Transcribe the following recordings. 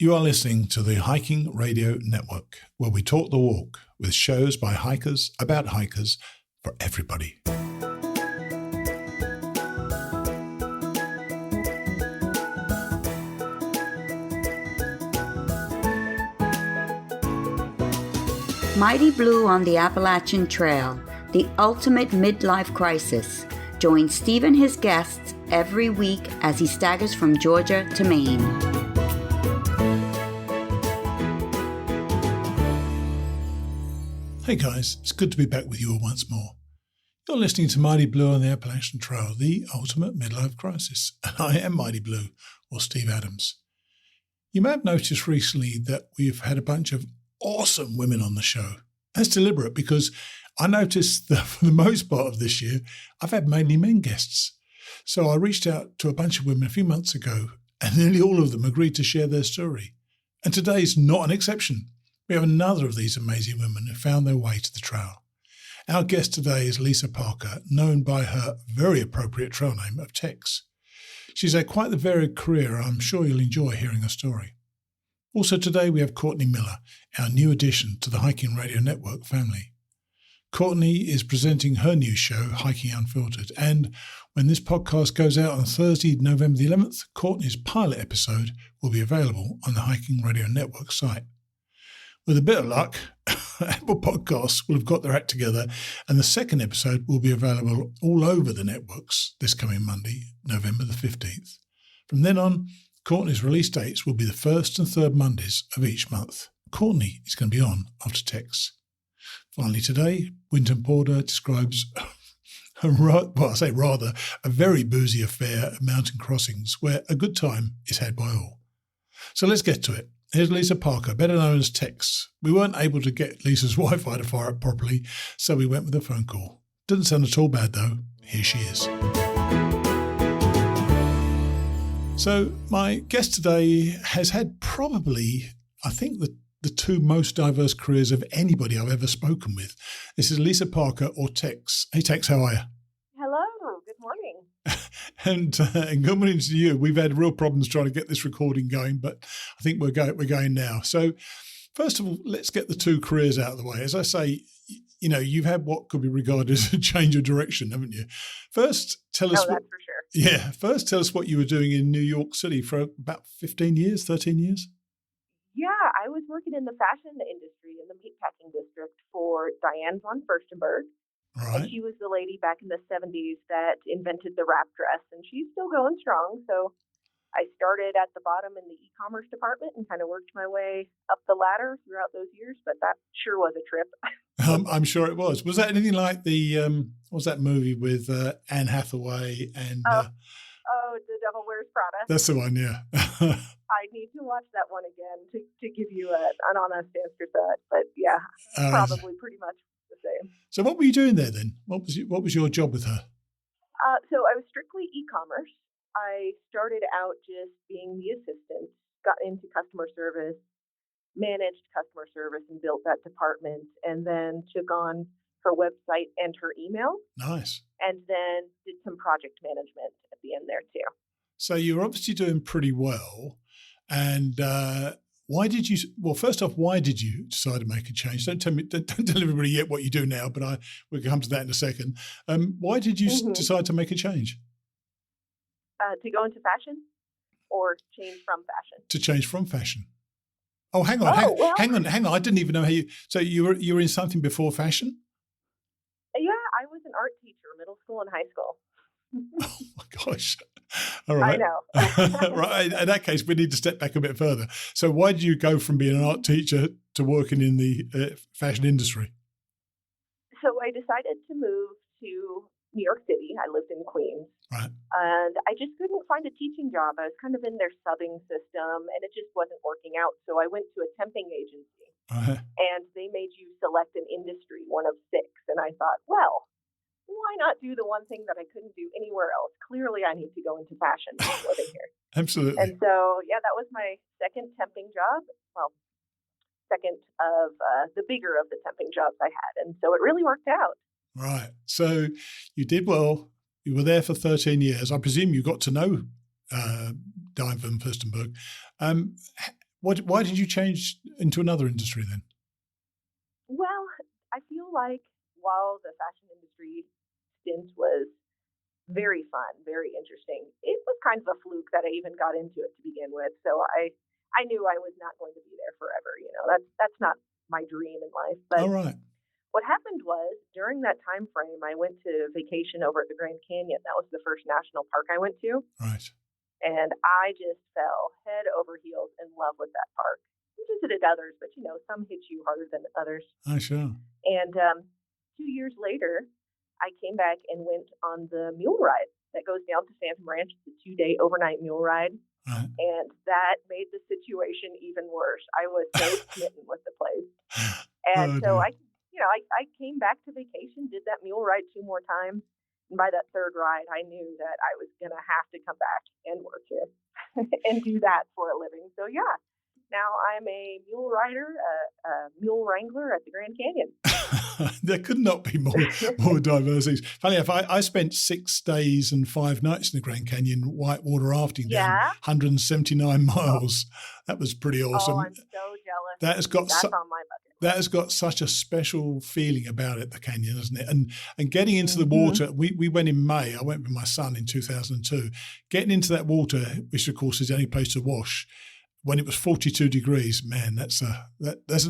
You are listening to the Hiking Radio Network, where we talk the walk with shows by hikers, about hikers, for everybody. Mighty Blue on the Appalachian Trail, the ultimate midlife crisis. Join Steve and his guests every week as he staggers from Georgia to Maine. Hey guys, it's good to be back with you all once more. You're listening to Mighty Blue on the Appalachian Trail, the ultimate midlife crisis. And I am Mighty Blue, or Steve Adams. You may have noticed recently that we've had a bunch of awesome women on the show. That's deliberate because I noticed that for the most part of this year, I've had mainly men guests. So I reached out to a bunch of women a few months ago, and nearly all of them agreed to share their story. And today's not an exception. We have another of these amazing women who found their way to the trail. Our guest today is Theresa Parker, known by her very appropriate trail name of Tex. She's had quite the varied career, and I'm sure you'll enjoy hearing her story. Also today we have Courtney Miller, our new addition to the Hiking Radio Network family. Courtney is presenting her new show, Hiking Unfiltered, and when this podcast goes out on Thursday, November the 11th, Courtney's pilot episode will be available on the Hiking Radio Network site. With a bit of luck, Apple Podcasts will have got their act together, and the second episode will be available all over the networks this coming Monday, November the 15th. From then on, Courtney's release dates will be the first and third Mondays of each month. Courtney is going to be on after Tex. Finally today, Winton Porter describes a very boozy affair at mountain crossings where a good time is had by all. So let's get to it. Here's Theresa Parker, better known as Tex. We weren't able to get Lisa's Wi-Fi to fire up properly, so we went with a phone call. Doesn't sound at all bad though. Here she is. So my guest today has had probably, I think, the two most diverse careers of anybody I've ever spoken with. This is Theresa Parker, or Tex. Hey Tex, how are you? Hello, good morning. And good morning to you. We've had real problems trying to get this recording going, but I think we're going now. So first of all, let's get the two careers out of the way. As I say, you know, you've had what could be regarded as a change of direction, haven't you? First, tell us. That's for sure. Yeah. First, tell us what you were doing in New York City for about 13 years. Yeah, I was working in the fashion industry in the meatpacking district for Diane von Furstenberg. Right. And she was the lady back in the 70s that invented the wrap dress, and she's still going strong. So I started at the bottom in the e-commerce department and kind of worked my way up the ladder throughout those years, but that sure was a trip. I'm sure it was. Was that anything like the, what was that movie with Anne Hathaway and... The Devil Wears Prada. That's the one, yeah. I need to watch that one again to give you an honest answer to that. But yeah, probably pretty much the same. So what were you doing there then? What was your job with her? So I was strictly e-commerce. I started out just being the assistant, got into customer service, managed customer service and built that department, and then took on her website and her email. Nice. And then did some project management at the end there too. So you're obviously doing pretty well. And why did you decide to make a change? Don't tell everybody yet what you do now, but we'll come to that in a second. Why did you decide to make a change? To go into fashion or change from fashion? To change from fashion. Oh, hang on. I didn't even know how so you were in something before fashion? Yeah, I was an art teacher, middle school and high school. Oh my gosh. All right. I know. Right. In that case, we need to step back a bit further. So why did you go from being an art teacher to working in the fashion industry? So I decided to move to New York City. I lived in Queens. Right. And I just couldn't find a teaching job. I was kind of in their subbing system and it just wasn't working out. So I went to a temping agency and they made you select an industry, one of 6. And I thought, well, why not do the one thing that I couldn't do anywhere else? Clearly, I need to go into fashion living here. Absolutely. And so, yeah, that was my second temping job. Well, second of the bigger of the temping jobs I had. And so it really worked out. Right. So you did well. You were there for 13 years. I presume you got to know Diane von Furstenberg. Why did you change into another industry then? Well, I feel like while the fashion industry stint was very fun, very interesting, it was kind of a fluke that I even got into it to begin with. So I knew I was not going to be there forever. That's not my dream in life. But all right. What happened was during that time frame, I went to vacation over at the Grand Canyon. That was the first national park I went to. Right. And I just fell head over heels in love with that park. I visited others, but some hit you harder than others. Oh, sure. And 2 years later, I came back and went on the mule ride that goes down to Phantom Ranch. It's a 2-day overnight mule ride. Right. And that made the situation even worse. I was so smitten with the place. And I came back to vacation, did that mule ride 2 more times. And by that third ride, I knew that I was going to have to come back and work here and do that for a living. So, yeah, now I'm a mule rider, a mule wrangler at the Grand Canyon. There could not be more diversities. Funny enough, I spent 6 days and 5 nights in the Grand Canyon whitewater rafting down 179 miles. That was pretty awesome. Oh, I'm so jealous. That's on my bucket. That has got such a special feeling about it, the canyon, hasn't it? And getting into the water, we went in May. I went with my son in 2002. Getting into that water, which of course is the only place to wash, when it was 42 degrees, man, that's an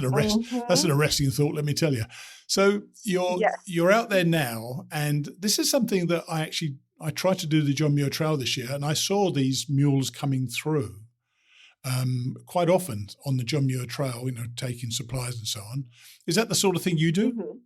arresting thought, let me tell you. So you're out there now, and this is something that I tried to do the John Muir Trail this year, and I saw these mules coming through quite often on the John Muir Trail, taking supplies and so on. Is that the sort of thing you do? Mm-hmm.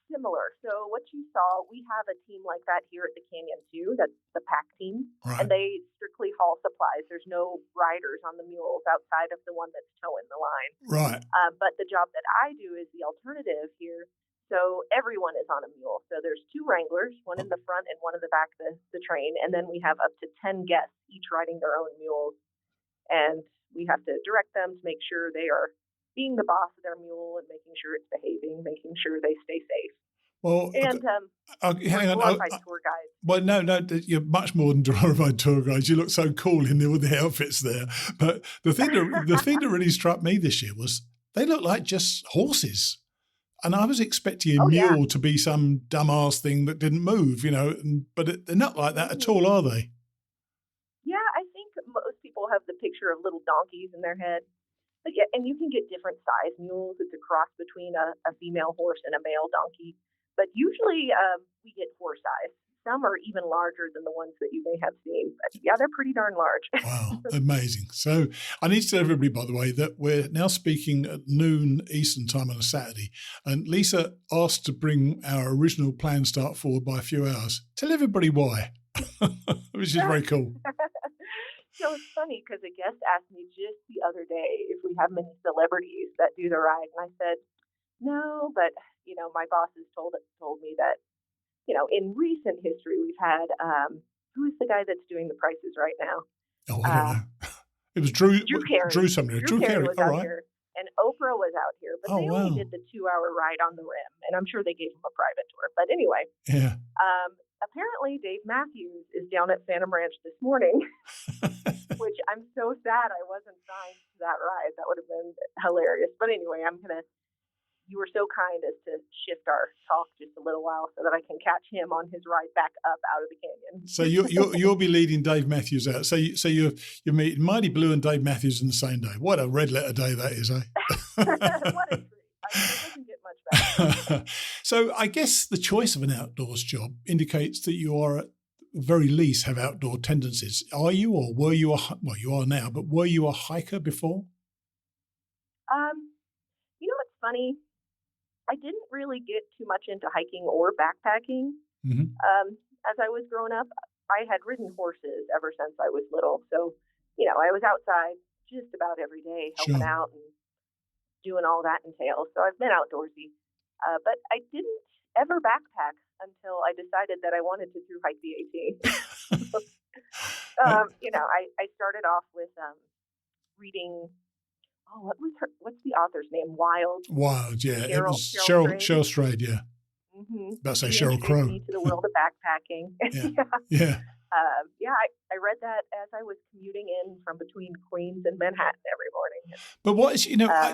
Similar. So what you saw, we have a team like that here at the Canyon too. That's the pack team. Right. And they strictly haul supplies. There's no riders on the mules outside of the one that's towing the line. Right. But the job that I do is the alternative here. So everyone is on a mule. So there's 2 wranglers, one in the front and one in the back of the train. And then we have up to 10 guests, each riding their own mules. And we have to direct them to make sure they are being the boss of their mule and making sure it's behaving, making sure they stay safe. Well, and hang on. Glorified tour guides. Well, no, you're much more than glorified tour guides. You look so cool in there with the outfits there. But the thing that really struck me this year was they look like just horses. And I was expecting a mule to be some dumbass thing that didn't move, but they're not like that at all, are they? Yeah, I think most people have the picture of little donkeys in their head. But yeah, and you can get different size mules. It's a cross between a female horse and a male donkey. But usually we get horse size. Some are even larger than the ones that you may have seen. But yeah, they're pretty darn large. Wow, amazing. So I need to tell everybody, by the way, that we're now speaking at noon Eastern time on a Saturday. And Lisa asked to bring our original plan start forward by a few hours. Tell everybody why, which is very cool. So it's funny because a guest asked me just the other day if we have many celebrities that do the ride. And I said, no, but, my bosses told me that, in recent history, we've had, who is the guy that's doing the prices right now? Oh, I don't know. It was Drew Carey. Drew Carey was out here. And Oprah was out here, but they only did the 2-hour ride on the rim. And I'm sure they gave him a private tour. But anyway. Yeah. Apparently, Dave Matthews is down at Phantom Ranch this morning, which I'm so sad I wasn't signed to that ride. That would have been hilarious. But anyway, you were so kind as to shift our talk just a little while so that I can catch him on his ride back up out of the canyon. So you'll be leading Dave Matthews out. So you're meeting Mighty Blue and Dave Matthews on the same day. What a red letter day that is, eh? What a treat. It doesn't get much better. So I guess the choice of an outdoors job indicates that you are at the very least have outdoor tendencies. Are you, or were you you are now, but were you a hiker before? It's funny. I didn't really get too much into hiking or backpacking. Mm-hmm. As I was growing up, I had ridden horses ever since I was little. So, I was outside just about every day helping out and doing all that entails. So I've been outdoorsy. But I didn't ever backpack until I decided that I wanted to through hike the AT. I started off with reading. Oh, what's the author's name? Wild, yeah. It was Cheryl Strayed, yeah. Mm-hmm. About to say Sheryl Crow. To the world of backpacking. Yeah. I read that as I was commuting in from between Queens and Manhattan every morning. But what is,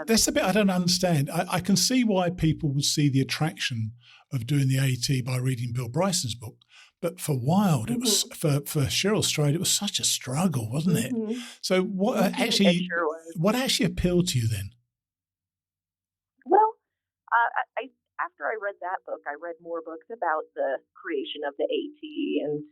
that's the bit I don't understand. I can see why people would see the attraction of doing the AT by reading Bill Bryson's book. But for Wild, it was for Cheryl Strayed, it was such a struggle, wasn't it? So what actually appealed to you then? Well, after I read that book, I read more books about the creation of the AT and,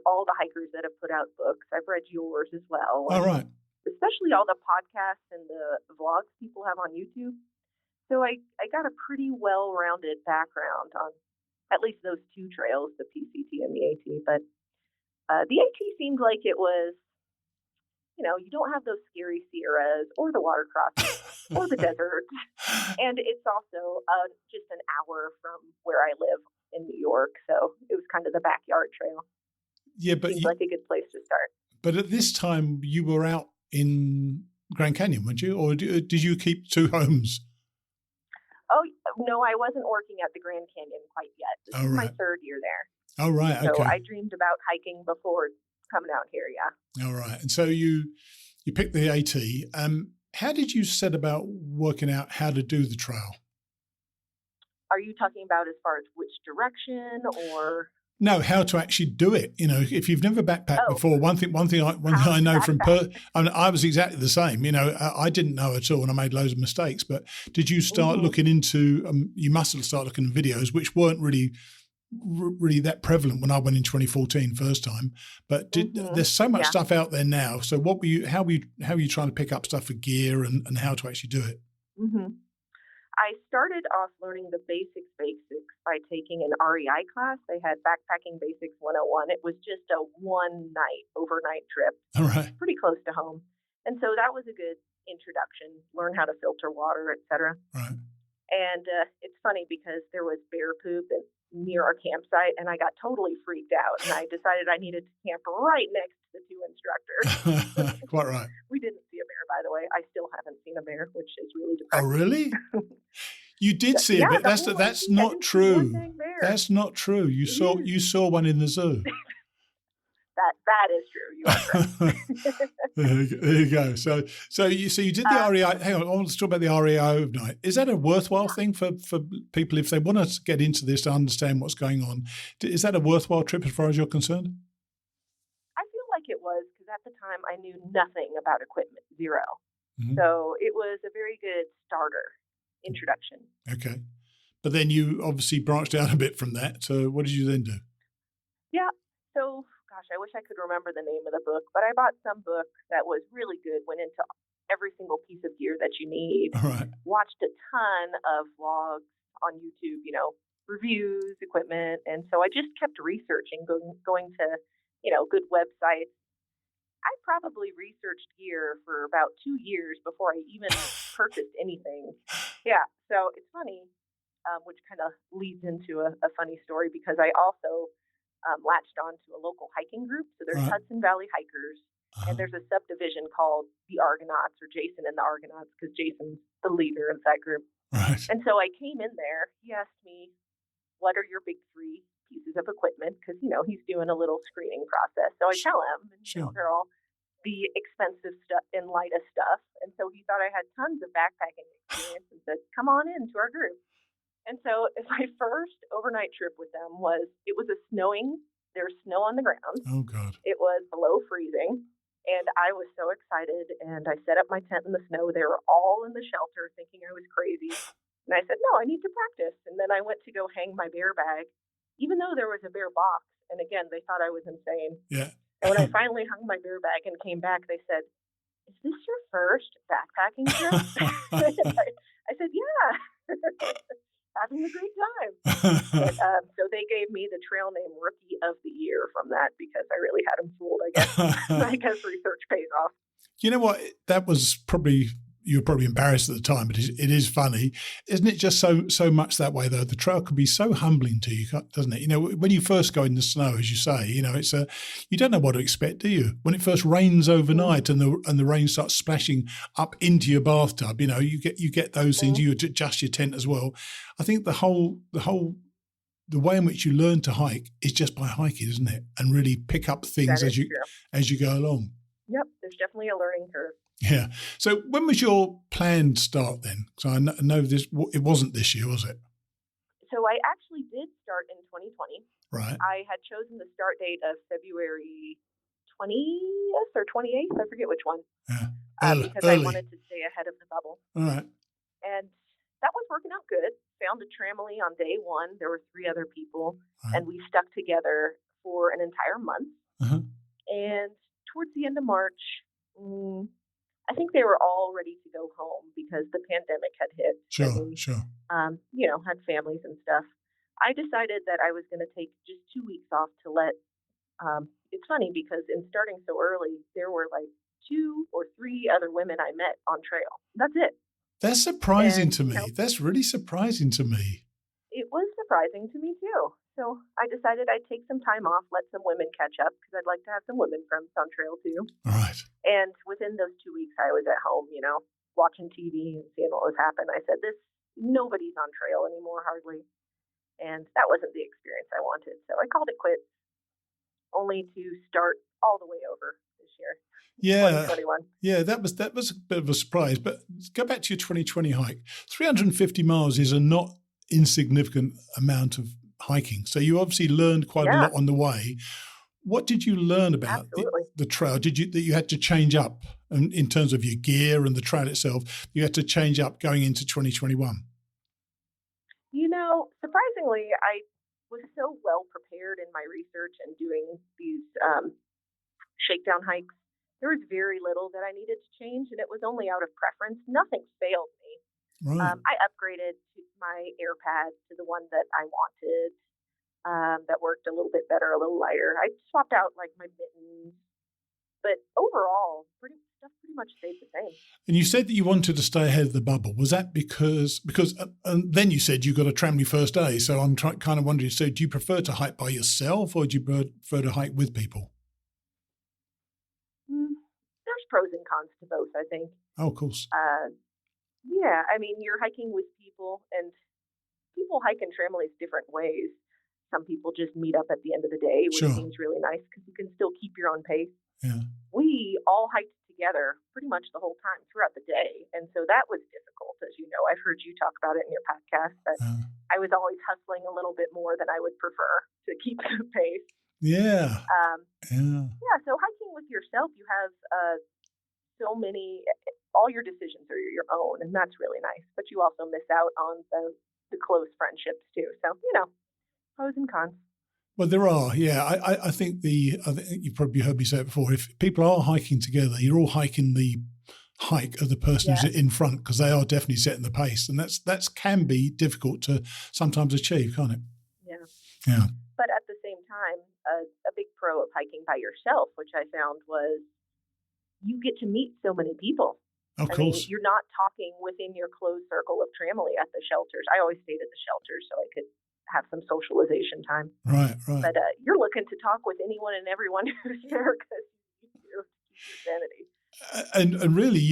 all the hikers that have put out books. I've read yours as well. All right. Especially all the podcasts and the vlogs people have on YouTube. So I got a pretty well-rounded background on at least those two trails, the PCT and the AT. But the AT seemed like it was, you don't have those scary Sierras or the water crossings or the desert. And it's also just an hour from where I live in New York. So it was kind of the backyard trail. Yeah, but seemed like a good place to start. But at this time, you were out in Grand Canyon, weren't you? Or did you keep two homes? Oh, no, I wasn't working at the Grand Canyon quite yet. This is my third year there. Oh, right. Okay. So I dreamed about hiking before coming out here, yeah. All right. And so you picked the AT. How did you set about working out how to do the trail? Are you talking about as far as which direction or? No, how to actually do it. If you've never backpacked before, one thing I know from I was exactly the same. I didn't know at all, and I made loads of mistakes. But did you start looking into? You must have started looking at videos, which weren't really that prevalent when I went in 2014 first time. But there's so much stuff out there now. So how were you trying to pick up stuff for gear and how to actually do it? I started off learning the basics by taking an REI class. They had Backpacking Basics 101. It was just a overnight trip. All right. Pretty close to home. And so that was a good introduction, learn how to filter water, et cetera. Right. And it's funny because there was bear poop near our campsite, and I got totally freaked out. And I decided I needed to camp right next to the two instructors. Quite right. We didn't see a bear, by the way. I still haven't seen a bear, which is really depressing. Oh, really? You did see a bear. That's not true. That's not true. You saw one in the zoo. That is true. You are right. There you go. So you did the REI. Hang on, I want to talk about the REI overnight. Is that a worthwhile thing for people if they want to get into this to understand what's going on? Is that a worthwhile trip as far as you're concerned? I feel like it was because at the time I knew nothing about equipment, zero. Mm-hmm. So it was a very good starter introduction. Okay, but then you obviously branched out a bit from that. So what did you then do? Yeah. So. Gosh, I wish I could remember the name of the book, but I bought some book that was really good, went into every single piece of gear that you need. All right. Watched a ton of vlogs on YouTube, reviews, equipment. And so I just kept researching, going to, good websites. I probably researched gear for about 2 years before I even purchased anything. Yeah. So it's funny, which kind of leads into a funny story because I also latched on to a local hiking group. So there's Hudson Valley Hikers, and there's a subdivision called the Argonauts or Jason and the Argonauts because Jason's the leader of that group. Right. And so I came in there. He asked me, what are your big 3 pieces of equipment? Because, he's doing a little screening process. So I tell him, and they're all the expensive stuff and lightest stuff. And so he thought I had tons of backpacking experience and said, come on in to our group. And so my first overnight trip with them was snowing. There's snow on the ground. Oh, God. It was below freezing. And I was so excited. And I set up my tent in the snow. They were all in the shelter thinking I was crazy. And I said, no, I need to practice. And then I went to go hang my bear bag, even though there was a bear box. And again, they thought I was insane. Yeah. And when I finally hung my bear bag and came back, they said, is this your first backpacking trip? I said, yeah. Having a great time. But, so they gave me the trail name Rookie of the Year from that because I really had them fooled, I guess. I guess research pays off. You know what? That was probably, you were probably embarrassed at the time, but it is funny. Isn't it just so much that way, though? The trail can be so humbling to you, doesn't it? When you first go in the snow, as you say, it's you don't know what to expect, do you? When it first rains overnight and the rain starts splashing up into your bathtub, you get those things. You adjust your tent as well. I think the whole the way in which you learn to hike is just by hiking, isn't it? And really pick up things as you go along. Yep, there's definitely a learning curve. Yeah. So when was your planned start then? So I know it wasn't this year, was it? So I actually did start in 2020. Right. I had chosen the start date of February 20th or 28th. I forget which one. Yeah. Because I wanted to stay ahead of the bubble. All right. And that was working out good. Found a tramily on day one. There were 3 other people, and we stuck together for an entire month. Uh-huh. And towards the end of March, I think they were all ready to go home because the pandemic had hit. Sure. Had families and stuff. I decided that I was going to take just 2 weeks off to let. It's funny because in starting so early, there were like 2 or 3 other women I met on trail. That's it. That's surprising to me. That's really surprising to me. It was surprising to me too. So I decided I'd take some time off, let some women catch up because I'd like to have some women friends on trail too. All right. And within those 2 weeks, I was at home, watching TV and seeing what was happening. I said, nobody's on trail anymore, hardly. And that wasn't the experience I wanted. So I called it quits, only to start all the way over this year. Yeah. 2021. Yeah, that was a bit of a surprise. But go back to your 2020 hike. 350 miles is a not insignificant amount of hiking. So you obviously learned quite a lot on the way. What did you learn about the trail? That you had to change up in terms of your gear and the trail itself? You had to change up going into 2021. Surprisingly, I was so well prepared in my research and doing these shakedown hikes. There was very little that I needed to change, and it was only out of preference. Nothing failed me. Right. I upgraded my air pad to the one that I wanted. That worked a little bit better, a little lighter. I swapped out like my mittens, but overall, stuff pretty much stayed the same. And you said that you wanted to stay ahead of the bubble. Was that because and then you said you got a tramily first day. So I'm kind of wondering. So do you prefer to hike by yourself, or do you prefer to hike with people? There's pros and cons to both, I think. Oh, of course. Yeah, I mean, you're hiking with people, and people hike in tramilies different ways. Some people just meet up at the end of the day, which seems really nice because you can still keep your own pace. Yeah. We all hiked together pretty much the whole time throughout the day, and so that was difficult, as you know. I've heard you talk about it in your podcast, but I was always hustling a little bit more than I would prefer to keep the pace. Yeah. Yeah, so hiking with yourself, you have so many, all your decisions are your own, and that's really nice. But you also miss out on the close friendships too. So, pros and cons. Well, there are, yeah. I think you've probably heard me say it before. If people are hiking together, you're all hiking the hike of the person who's in front, because they are definitely setting the pace, and that can be difficult to sometimes achieve, can't it? Yeah. But at the same time, a big pro of hiking by yourself, which I found, was you get to meet so many people. Of course. You're not talking within your closed circle of tramily at the shelters. I always stayed at the shelters so I could have some socialization time. Right. But you're looking to talk with anyone and everyone who's there because you keep your sanity. And really,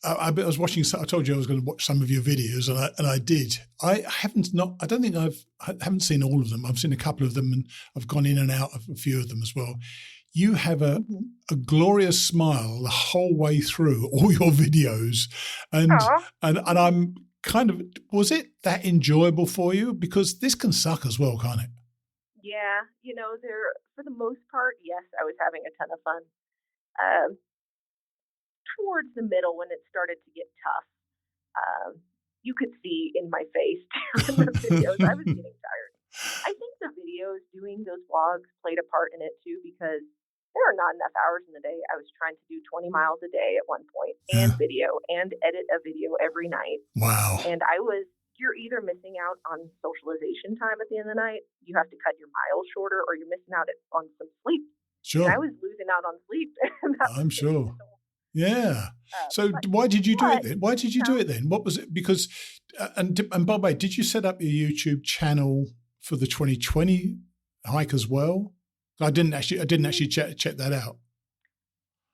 I was watching. I told you I was going to watch some of your videos, and I did. I haven't seen all of them. I've seen a couple of them, and I've gone in and out of a few of them as well. You have a glorious smile the whole way through all your videos, and I'm kind of, was it that enjoyable for you? Because this can suck as well, can't it? Yeah, for the most part, yes, I was having a ton of fun. Towards the middle, when it started to get tough, you could see in my face during the videos, I was getting tired. I think the videos, doing those vlogs, played a part in it too, because there are not enough hours in the day. I was trying to do 20 miles a day at one point, and video, and edit a video every night. Wow. And you're either missing out on socialization time at the end of the night, you have to cut your miles shorter, or you're missing out on some sleep. Sure. And I was losing out on sleep. I'm sure. Yeah. So why did you do it then? Why did you do it then? What was it? Because, and by the way, did you set up your YouTube channel for the 2020 hike as well? I didn't actually check that out.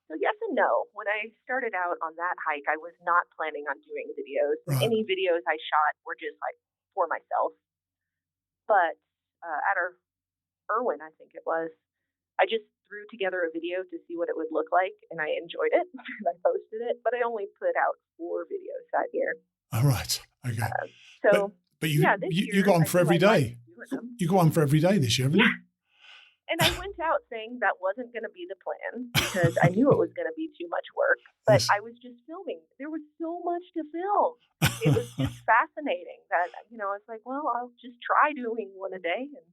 So yes and no. When I started out on that hike, I was not planning on doing videos. Right. Any videos I shot were just like for myself. But at our Irwin, I think it was. I just threw together a video to see what it would look like, and I enjoyed it, and I posted it, but I only put out 4 videos that year. All right. Okay. But you got on for every day. You got on for every day this year, haven't you? And I went out saying that wasn't going to be the plan because I knew it was going to be too much work, but yes. I was just filming. There was so much to film. It was just fascinating that, I was like, well, I'll just try doing one a day. And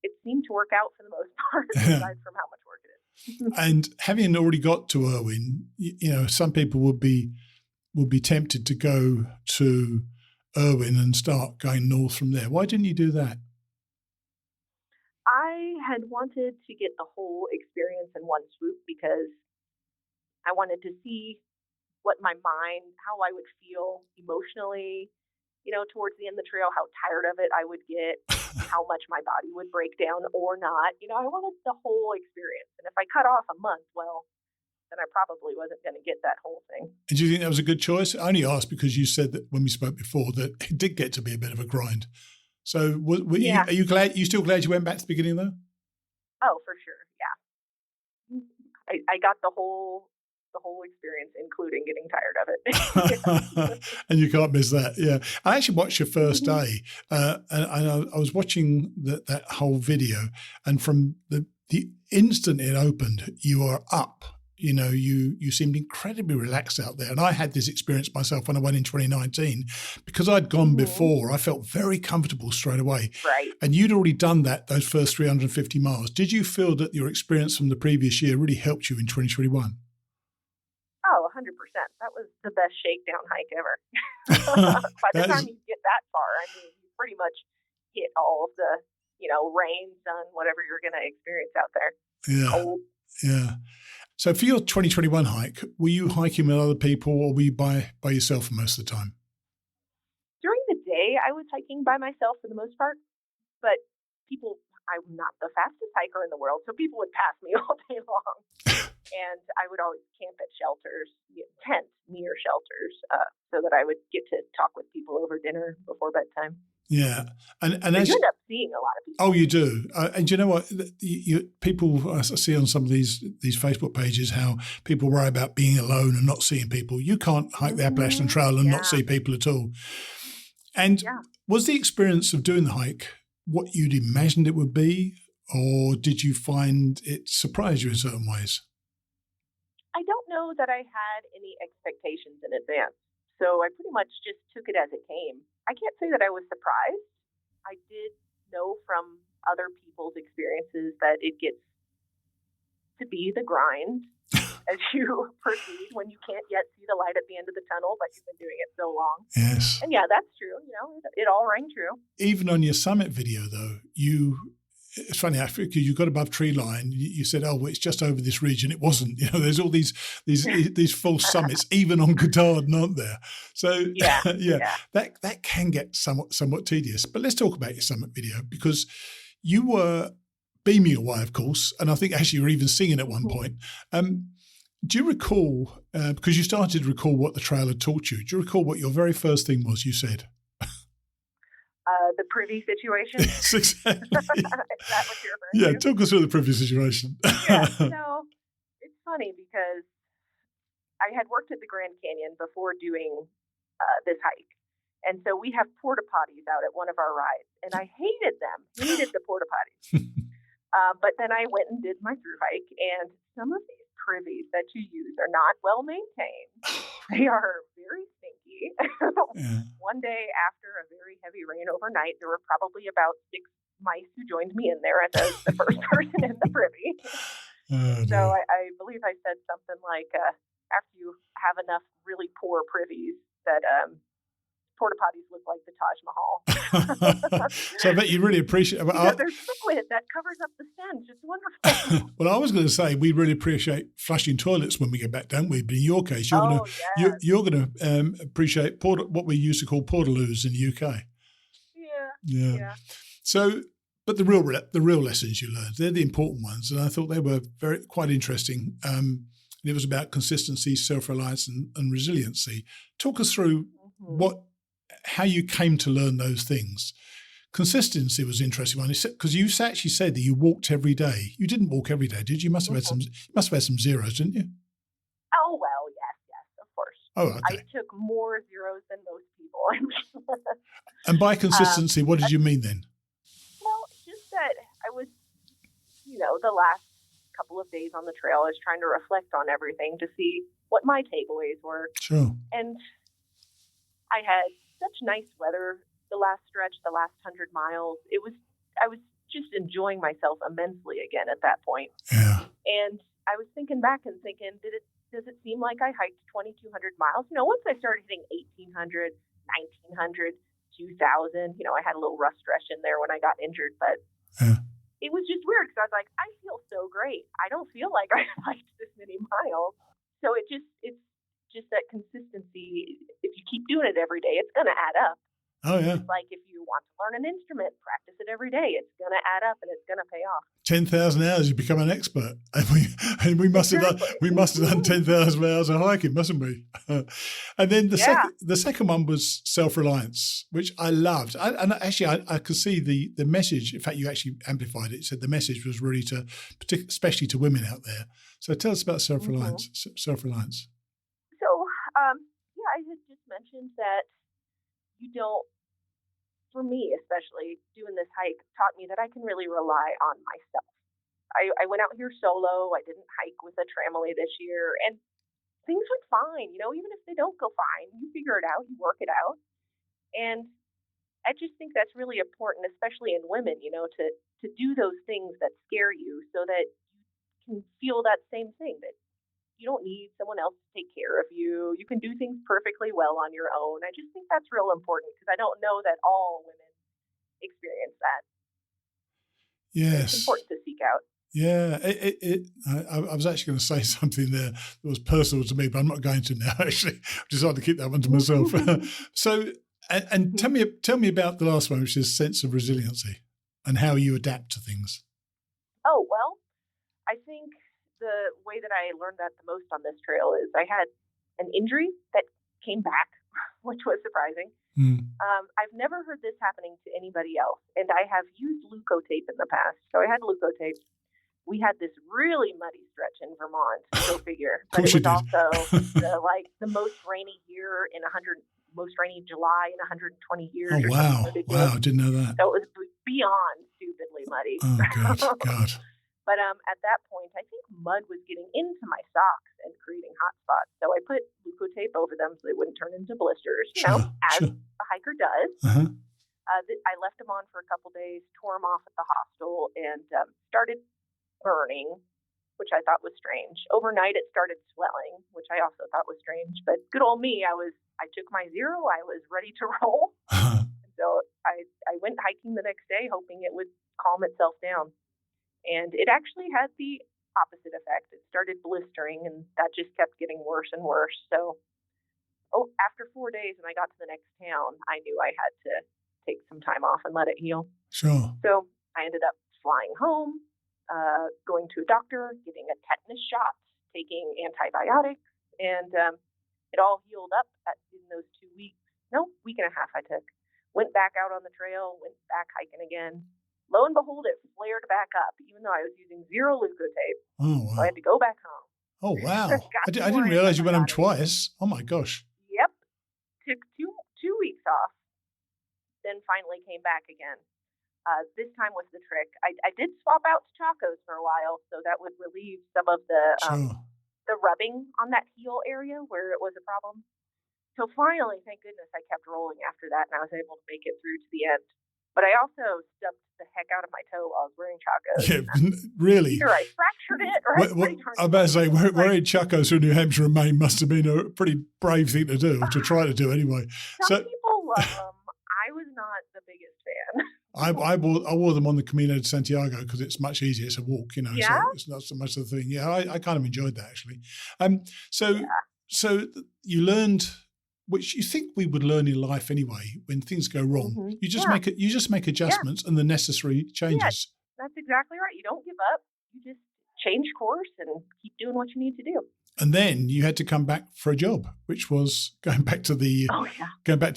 it seemed to work out for the most part, aside from how much work it is. And having already got to Irwin, some people would be tempted to go to Irwin and start going north from there. Why didn't you do that? I had wanted to get the whole experience in one swoop because I wanted to see what my mind, how I would feel emotionally, towards the end of the trail, how tired of it I would get, how much my body would break down or not. I wanted the whole experience. And if I cut off a month, well, then I probably wasn't going to get that whole thing. And do you think that was a good choice? I only asked because you said that when we spoke before that it did get to be a bit of a grind. So are you glad? You still glad you went back to the beginning though? Oh, for sure. Yeah. I got the whole experience, including getting tired of it. And you can't miss that. Yeah. I actually watched your first day and I was watching that whole video, and from the instant it opened, you are up. You seemed incredibly relaxed out there. And I had this experience myself when I went in 2019. Because I'd gone before, I felt very comfortable straight away. Right. And you'd already done those first 350 miles. Did you feel that your experience from the previous year really helped you in 2021? Oh, 100%. That was the best shakedown hike ever. By the time you get that far, you pretty much hit all of the, rain, sun, whatever you're going to experience out there. Yeah. Cold. Yeah. So for your 2021 hike, were you hiking with other people or were you by yourself for most of the time? During the day, I was hiking by myself for the most part, but I'm not the fastest hiker in the world, so people would pass me all day long. And I would always camp at shelters, tent near shelters, so that I would get to talk with people over dinner before bedtime. Yeah, and you end up seeing a lot of people. Oh, you do, and you know what? People I see on some of these Facebook pages how people worry about being alone and not seeing people. You can't hike the Appalachian Trail and not see people at all. And was the experience of doing the hike what you'd imagined it would be, or did you find it surprise you in certain ways? I don't know that I had any expectations in advance. So I pretty much just took it as it came. I can't say that I was surprised. I did know from other people's experiences that it gets to be the grind as you proceed when you can't yet see the light at the end of the tunnel, but you've been doing it so long. Yes. And yeah, that's true. It all rang true. Even on your summit video, though, it's funny, after you got above tree line, you said, "Oh, well, it's just over this ridge," and it wasn't. There's all these false summits, even on Goddard, aren't there? So that can get somewhat tedious. But let's talk about your summit video, because you were beaming away, of course, and I think actually you were even singing at one point. Do you recall, because you started to recall what the trail had taught you? Do you recall what your very first thing was you said? The privy situation. Yes, exactly. Is that what you're referring to? Talk us through the privy situation. It's funny because I had worked at the Grand Canyon before doing this hike. And so we have porta potties out at one of our rides. And I hated the porta potties. But then I went and did my through hike. And some of these privies that you use are not well maintained. They are very stinky. One day after a very heavy rain overnight, there were probably about 6 mice who joined me in there as the first person in the privy. So I believe I said something like, after you have enough really poor privies that porta potties look like the Taj Mahal. So I bet you really appreciate it. There's liquid that covers up the stench. It's wonderful. Well, I was going to say we really appreciate flushing toilets when we get back, don't we? But in your case, you're going to appreciate what we used to call portaloos in the UK. Yeah. So, but the real lessons you learned, they're the important ones, and I thought they were quite interesting. And it was about consistency, self-reliance, and resiliency. Talk us through how you came to learn those things, Consistency was an interesting one because you actually said that you walked every day. You didn't walk every day, did you? You must have had some zeros, didn't you? Oh, well, yes, of course. Oh, okay. I took more zeros than most people. And by consistency, what did you mean then? Well, just that I was, the last couple of days on the trail, I was trying to reflect on everything to see what my takeaways were. Sure. And I had such nice weather the last stretch, the last 100 miles. I was just enjoying myself immensely again at that point. Yeah. And I was thinking back and thinking, does it seem like I hiked 2,200 miles? Once I started hitting 1,800, 1,900, 2,000, I had a little rough stretch in there when I got injured, but it was just weird because I was like, I feel so great. I don't feel like I hiked this many miles. So it's just that consistency. If you keep doing it every day, it's going to add up. Oh, yeah. It's like if you want to learn an instrument, practice it every day. It's going to add up and it's going to pay off. 10,000 hours, you become an expert. And we must have done 10,000 hours of hiking, mustn't we? And then the second one was Self-Reliance, which I loved. I could see the message. In fact, you actually amplified it. It said the message was really especially to women out there. So tell us about Self-Reliance. Mm-hmm. Self-Reliance. So, I had just mentioned that you don't, for me especially, doing this hike taught me that I can really rely on myself. I went out here solo. I didn't hike with a tramily this year, and things went fine. Even if they don't go fine, you figure it out, you work it out. And I just think that's really important, especially in women, to do those things that scare you so that you can feel that same thing, that you don't need someone else to take care of you. You can do things perfectly well on your own. I just think that's real important because I don't know that all women experience that. Yes. It's important to seek out. Yeah. I was actually going to say something there that was personal to me, but I'm not going to now, actually. I've decided to keep that one to myself. So, and tell me about the last one, which is sense of resiliency and how you adapt to things. Oh, well, I think the way that I learned that the most on this trail is I had an injury that came back, which was surprising. I've never heard this happening to anybody else, and I have used leukotape in the past. So I had leukotape. We had this really muddy stretch in Vermont, go figure. But it was also the most rainy year in most rainy July in 120 years. Oh, wow. Wow, I didn't know that. So it was beyond stupidly muddy. Oh, God. But at that point, I think mud was getting into my socks and creating hot spots. So I put leukotape over them so they wouldn't turn into blisters, as a hiker does. Uh-huh. I left them on for a couple days, tore them off at the hostel, and started burning, which I thought was strange. Overnight, it started swelling, which I also thought was strange. But good old me, I took my zero. I was ready to roll. So I went hiking the next day, hoping it would calm itself down. And it actually had the opposite effect. It started blistering, and that just kept getting worse and worse. So after 4 days, when I got to the next town, I knew I had to take some time off and let it heal. Sure. So I ended up flying home, going to a doctor, getting a tetanus shot, taking antibiotics, and it all healed up in those 2 weeks. Week and a half I took. Went back out on the trail, went back hiking again. Lo and behold, it flared back up, even though I was using zero leukotape. Oh, wow. So I had to go back home. Oh, wow. I didn't realize you went home twice. Oh, my gosh. Yep. Took two weeks off, then finally came back again. This time was the trick. I did swap out to Chacos for a while, so that would relieve some of the rubbing on that heel area where it was a problem. So finally, thank goodness, I kept rolling after that, and I was able to make it through to the end. But I also stubbed the heck out of my toe while I was wearing Chacos. Yeah, really? Either I fractured it or I'm about to say, wearing Chacos from New Hampshire and Maine must have been a pretty brave thing to do, to try to do anyway. Some people love them. I was not the biggest fan. I wore them on the Camino de Santiago because it's much easier. It's a walk, so it's not so much of the thing. Yeah, I kind of enjoyed that, actually. So you learned, which you think we would learn in life anyway, when things go wrong. Mm-hmm. You just make adjustments and the necessary changes. Yes, that's exactly right. You don't give up. You just change course and keep doing what you need to do. And then you had to come back for a job, which was going back to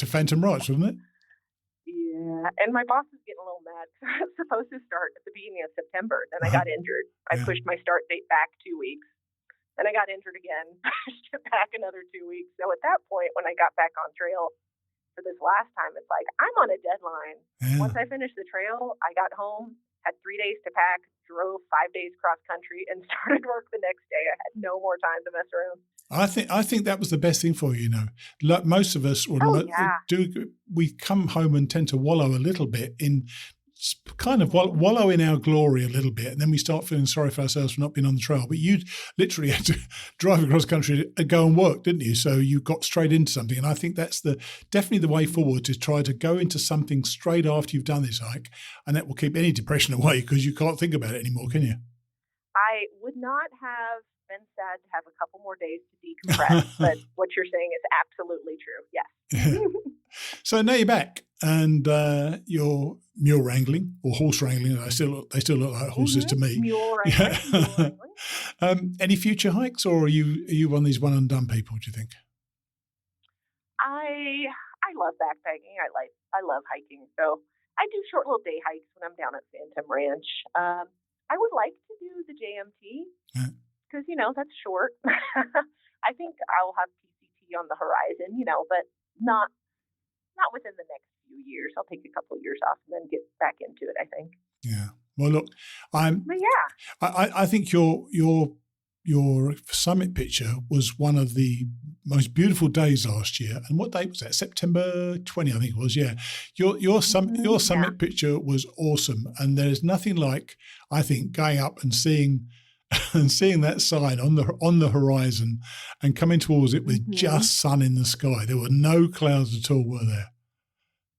Phantom Rights, wasn't it? Yeah, and my boss is getting mad. I was supposed to start at the beginning of September. Then I got injured. I pushed my start date back 2 weeks. Then I got injured again, pushed it back another 2 weeks. So at that point, when I got back on trail for this last time, it's like, I'm on a deadline. Yeah. Once I finished the trail, I got home, had 3 days to pack, drove 5 days cross country, and started work the next day. I had no more time to mess around. I think that was the best thing for you, you know. Like most of us we come home and tend to wallow a little bit in kind of wallow in our glory a little bit, and then we start feeling sorry for ourselves for not being on the trail. But you literally had to drive across country and go and work, didn't you? So you got straight into something, and I think that's definitely the way forward, to try to go into something straight after you've done this hike, and that will keep any depression away, because you can't think about it anymore, can you? I would not have been sad to have a couple more days to decompress, but what you're saying is absolutely true. Yes. So now you're back, and you're mule wrangling or horse wrangling. They still look like horses to me. Mule wrangling. Any future hikes, or are you one of these one and done people, do you think? I love backpacking. I love hiking. So I do short little day hikes when I'm down at Phantom Ranch. I would like to do the JMT because, that's short. I think I'll have PCT on the horizon, but not within the next few years. I'll take a couple of years off and then get back into it, I think. Yeah. Well, look, I think your summit picture was one of the most beautiful days last year. And what date was that? September 20, I think it was. Yeah. Your summit picture was awesome. And there's nothing like, I think, going up and seeing that sign on the horizon and coming towards it with just sun in the sky. There were no clouds at all, were there?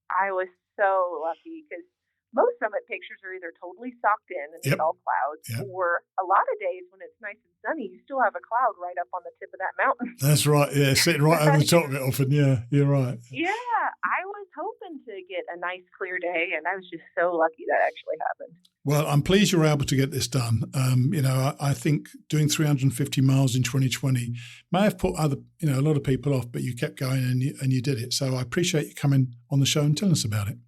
I was so lucky because most summit pictures are either totally socked in and it's all clouds, or a lot of days when it's nice and sunny, you still have a cloud right up on the tip of that mountain. That's right. Yeah, sitting right over the top of it often. Yeah, you're right. Yeah, I was hoping to get a nice clear day, and I was just so lucky that actually happened. Well, I'm pleased you were able to get this done. I think doing 350 miles in 2020 may have put a lot of people off, but you kept going and you did it. So I appreciate you coming on the show and telling us about it.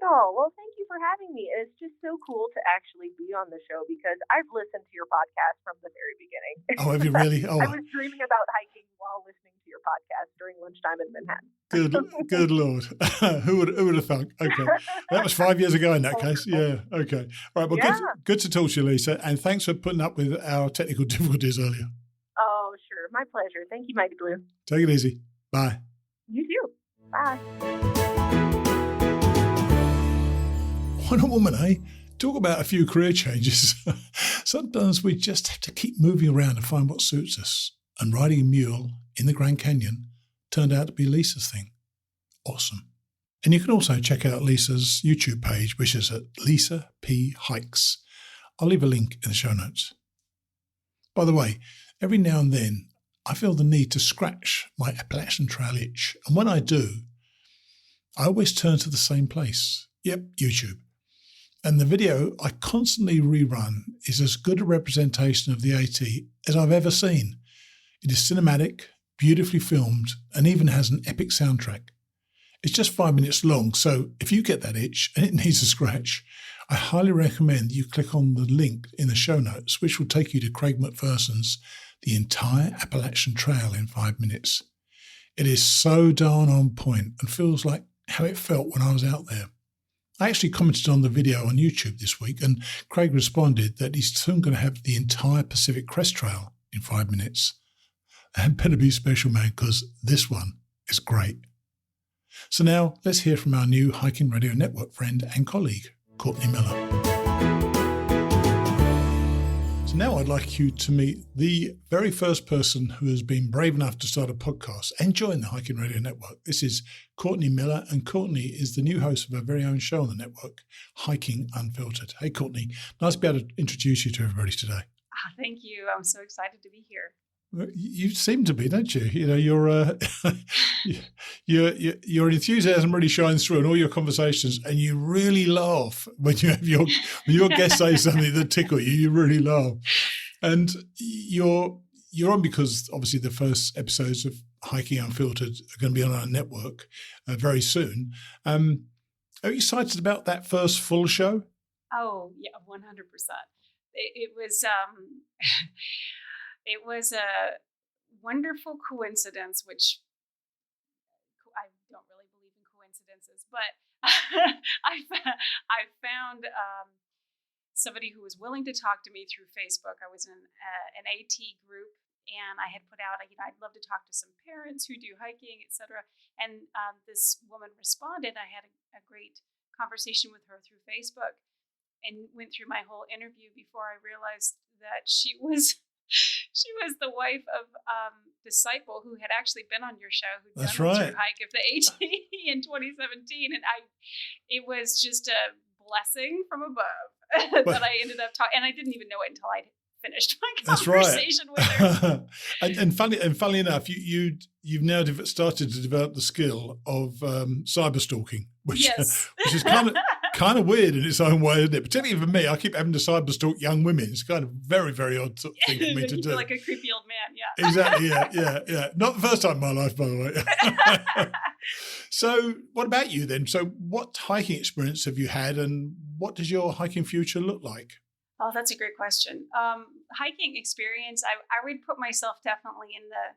Oh, well, thank you for having me. It's just so cool to actually be on the show because I've listened to your podcast from the very beginning. Oh, have you really? Oh. I was dreaming about hiking while listening to your podcast during lunchtime in Manhattan. Good Lord. Who would have thunk? Okay. That was 5 years ago in that case. Yeah. Okay. All right. Well, good to talk to you, Lisa. And thanks for putting up with our technical difficulties earlier. Oh, sure. My pleasure. Thank you, Mighty Blue. Take it easy. Bye. You too. Bye. What a woman, eh? Talk about a few career changes. Sometimes we just have to keep moving around to find what suits us. And riding a mule in the Grand Canyon turned out to be Lisa's thing. Awesome. And you can also check out Lisa's YouTube page, which is at Lisa P. Hikes. I'll leave a link in the show notes. By the way, every now and then I feel the need to scratch my Appalachian Trail itch. And when I do, I always turn to the same place. Yep, YouTube. And the video I constantly rerun is as good a representation of the AT as I've ever seen. It is cinematic, beautifully filmed, and even has an epic soundtrack. It's just 5 minutes long, so if you get that itch and it needs a scratch, I highly recommend you click on the link in the show notes, which will take you to Craig McPherson's The Entire Appalachian Trail in 5 minutes. It is so darn on point and feels like how it felt when I was out there. I actually commented on the video on YouTube this week, and Craig responded that he's soon going to have the entire Pacific Crest Trail in 5 minutes. That better be special, man, because this one is great. So now let's hear from our new Hiking Radio Network friend and colleague, Courtney Miller. So now I'd like you to meet the very first person who has been brave enough to start a podcast and join the Hiking Radio Network. This is Courtney Miller, and Courtney is the new host of our very own show on the network, Hiking Unfiltered. Hey, Courtney, nice to be able to introduce you to everybody today. Thank you. I'm so excited to be here. You seem to be, don't you? Your enthusiasm really shines through in all your conversations, and you really laugh when you have when your guests say something that tickle you. You really laugh, and you're on because obviously the first episodes of Hiking Unfiltered are going to be on our network very soon. Are you excited about that first full show? Oh, yeah, 100%. It was it was a wonderful coincidence, which I don't really believe in coincidences, but I found somebody who was willing to talk to me through Facebook. I was in an AT group, and I had put out, I'd love to talk to some parents who do hiking, etc. And this woman responded. I had a great conversation with her through Facebook, and went through my whole interview before I realized that she was the wife of Disciple, who had actually been on your show, who'd That's done right. a hike of the AT in 2017, and it was just a blessing from above that I ended up talking, and I didn't even know it until I finished my conversation with her. and funny enough, you've now started to develop the skill of cyber stalking, which is kind of weird in its own way, isn't it? Particularly for me, I keep having to cyber stalk young women. It's kind of very, very odd thing for me to do. Like a creepy old man, yeah. Exactly, yeah. Not the first time in my life, by the way. So what about you then? So what hiking experience have you had, and what does your hiking future look like? Oh, that's a great question. Hiking experience, I would put myself definitely in the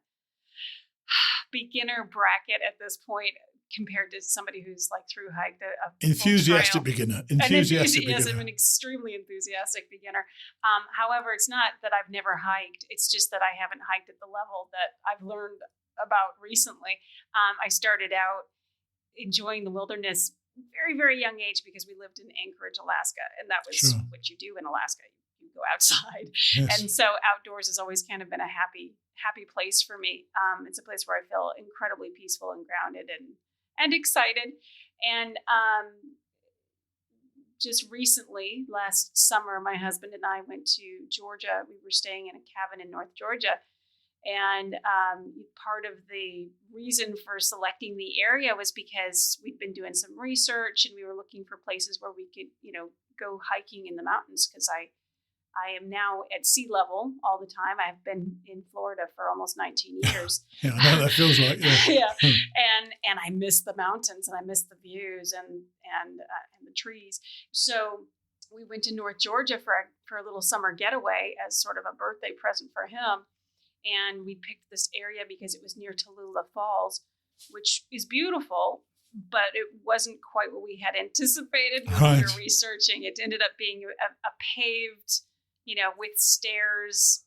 beginner bracket at this point compared to somebody who's like through hiked a enthusiastic beginner. I'm an extremely enthusiastic beginner. However, it's not that I've never hiked. It's just that I haven't hiked at the level that I've learned about recently. I started out enjoying the wilderness very, very young age because we lived in Anchorage, Alaska, and that was what you do in Alaska. You go outside. Yes. And so outdoors has always kind of been a happy place for me. It's a place where I feel incredibly peaceful and grounded and excited. And just recently, last summer, my husband and I went to Georgia. We were staying in a cabin in North Georgia. And part of the reason for selecting the area was because we'd been doing some research and we were looking for places where we could, go hiking in the mountains, because I am now at sea level all the time. I've been in Florida for almost 19 years. Yeah, I know what that feels like. Yeah. And I miss the mountains, and I miss the views and the trees. So we went to North Georgia for a little summer getaway as sort of a birthday present for him. And we picked this area because it was near Untitled Falls, which is beautiful, but it wasn't quite what we had anticipated when we were researching. It ended up being a paved, with stairs,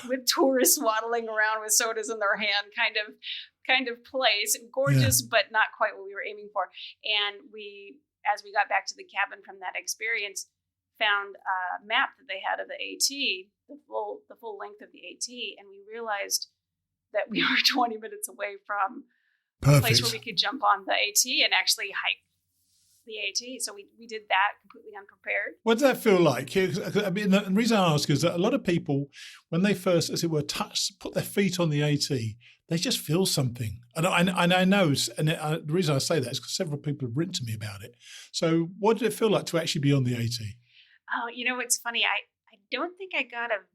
with tourists waddling around with sodas in their hand kind of place. Gorgeous, but not quite what we were aiming for. And as we got back to the cabin from that experience, found a map that they had of the AT, the full length of the AT, and we realized that we were 20 minutes away from a place where we could jump on the AT and actually hike the AT. So we did that completely unprepared. What does that feel like? I mean, the reason I ask is that a lot of people, when they first, as it were, put their feet on the AT, they just feel something. And I know, and the reason I say that is because several people have written to me about it. So what did it feel like to actually be on the AT? Oh, it's funny. I don't think I got a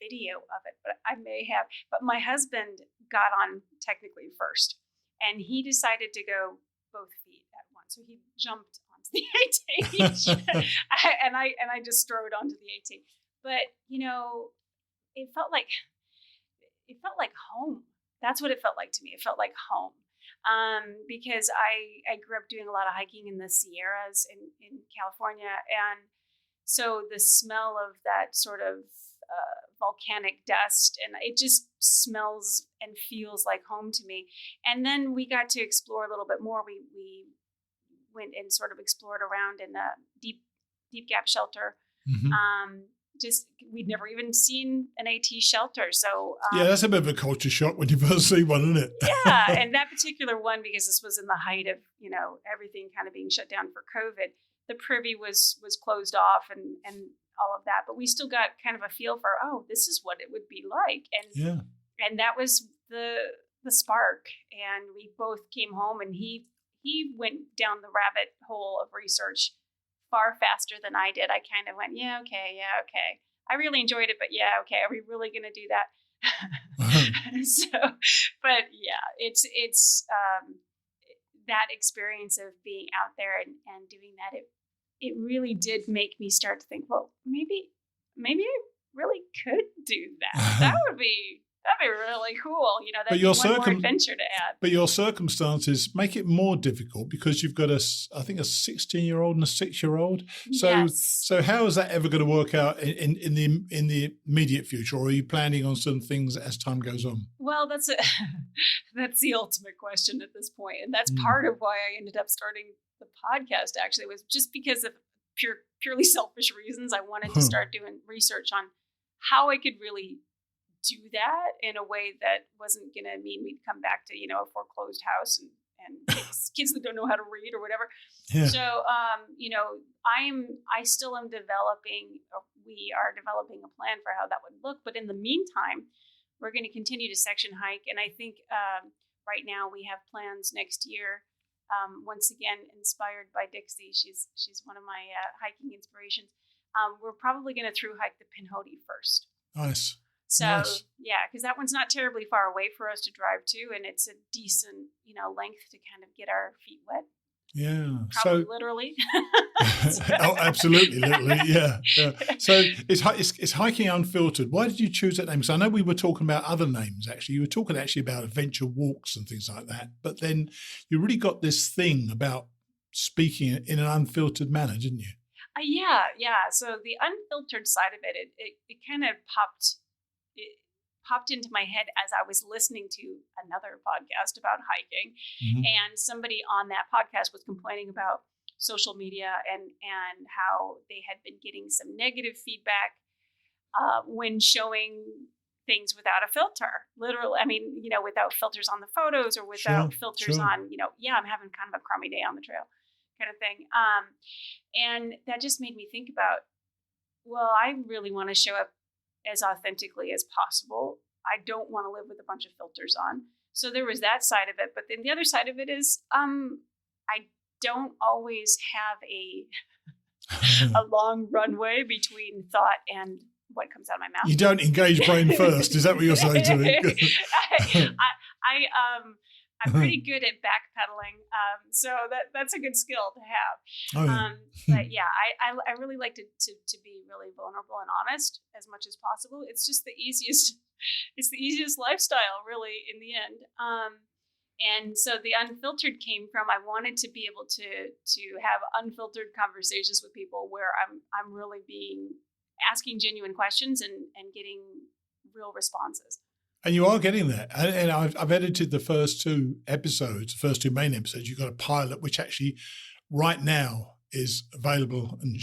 video of it, but I may have. But my husband got on technically first, and he decided to go both feet at once. So he jumped onto the AT, and I just strode onto the AT. But it felt like home. That's what it felt like to me. It felt like home. Because I grew up doing a lot of hiking in the Sierras in California, and so the smell of that sort of volcanic dust, and it just smells and feels like home to me. And then we got to explore a little bit more. We went and sort of explored around in a deep gap shelter. Mm-hmm. We'd never even seen an AT shelter. So that's a bit of a culture shock when you first see one, isn't it? Yeah, and that particular one, because this was in the height of everything kind of being shut down for COVID, the privy was closed off and all of that. But we still got kind of a feel for, this is what it would be like, and that was the spark. And we both came home, and he went down the rabbit hole of research far faster than I did. I kind of went, okay. I really enjoyed it, but okay. Are we really going to do that? that experience of being out there and doing that, it really did make me start to think, well, maybe I really could do that. That'd be really cool. That'd be one more adventure to add. But your circumstances make it more difficult because you've got I think a 16-year-old and a 6-year-old. So how is that ever going to work out in the immediate future? Or are you planning on some things as time goes on? Well, that's the ultimate question at this point. And that's part of why I ended up starting the podcast, actually, was just because of purely selfish reasons. I wanted to start doing research on how I could really do that in a way that wasn't going to mean we'd come back to, a foreclosed house and kids that don't know how to read or whatever. Yeah. So, I still am we are developing a plan for how that would look. But in the meantime, we're going to continue to section hike. And I think right now we have plans next year. Once again, inspired by Dixie. She's one of my hiking inspirations. We're probably going to through hike the Pinhoti first. Nice. So, yeah, because that one's not terribly far away for us to drive to, and it's a decent, length to kind of get our feet wet. Yeah. Probably literally. Oh, absolutely, literally, yeah. So it's Hiking Unfiltered. Why did you choose that name? Because I know we were talking about other names, actually. You were talking actually about adventure walks and things like that. But then you really got this thing about speaking in an unfiltered manner, didn't you? Yeah. So the unfiltered side of it kind of popped into my head as I was listening to another podcast about hiking. Mm-hmm. And somebody on that podcast was complaining about social media and how they had been getting some negative feedback when showing things without a filter. Literally, without filters on the photos or without filters on, I'm having kind of a crummy day on the trail kind of thing. And that just made me think about, well, I really want to show up as authentically as possible. I don't want to live with a bunch of filters on. So there was that side of it. But then the other side of it is I don't always have a long runway between thought and what comes out of my mouth. You don't engage brain first. Is that what you're saying to me? I'm pretty good at backpedaling, so that's a good skill to have. Oh, yeah. But yeah, I really like to be really vulnerable and honest as much as possible. It's just the easiest. It's the easiest lifestyle, really, in the end. And so the unfiltered came from, I wanted to be able to have unfiltered conversations with people where I'm really asking genuine questions and getting real responses. And you are getting that. And I've edited the first two main episodes. You've got a pilot, which actually right now is available on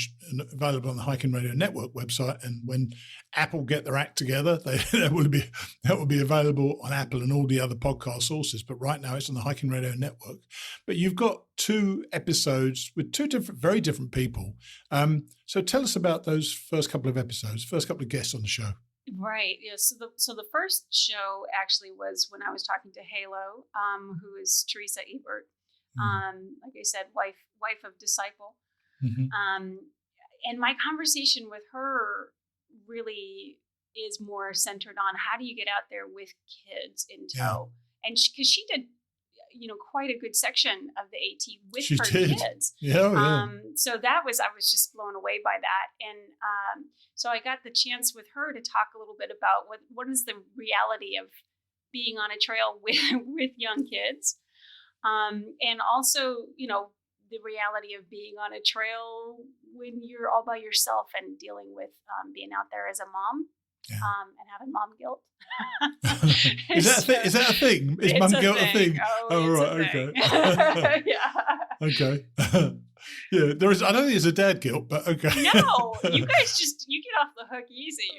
the Hiking Radio Network website. And when Apple get their act together, that will be available on Apple and all the other podcast sources. But right now it's on the Hiking Radio Network. But you've got 2 episodes with 2 very different people. So tell us about those first couple of episodes, first couple of guests on the show. Right. Yeah. So the first show actually was when I was talking to Halo, who is Theresa Ebert. Like I said, wife of Disciple. Mm-hmm. And my conversation with her really is more centered on how do you get out there with kids in tow? Yeah. And because she did, quite a good section of the AT with her kids. Yeah. So I was just blown away by that. And so I got the chance with her to talk a little bit about what is the reality of being on a trail with young kids. And also, the reality of being on a trail when you're all by yourself and dealing with being out there as a mom. Yeah. And having mom guilt. Is that a thing? Is mom guilt a thing? Oh, right. Okay. Yeah. Okay. Yeah, there is. I don't think it's a dad guilt, but okay. No, you guys you get off the hook easy.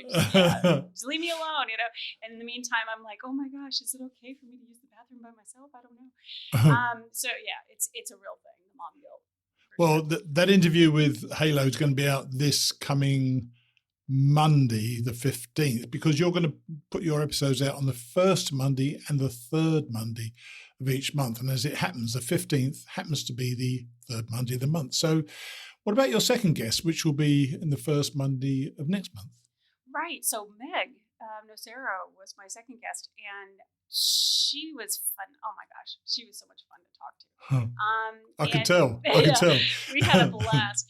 Just leave me alone, And in the meantime, I'm like, oh my gosh, is it okay for me to use the bathroom by myself? I don't know. So yeah, it's a real thing, the mom guilt. Well, that interview with Halo is going to be out this coming Monday, the 15th, because you're going to put your episodes out on the first Monday and the third Monday of each month. And as it happens, the 15th happens to be the third Monday of the month. So what about your second guest, which will be in the first Monday of next month? Right. So Meg Nocero was my second guest, and she was fun. Oh my gosh, she was so much fun to talk to. I could tell. I could tell. We had a blast.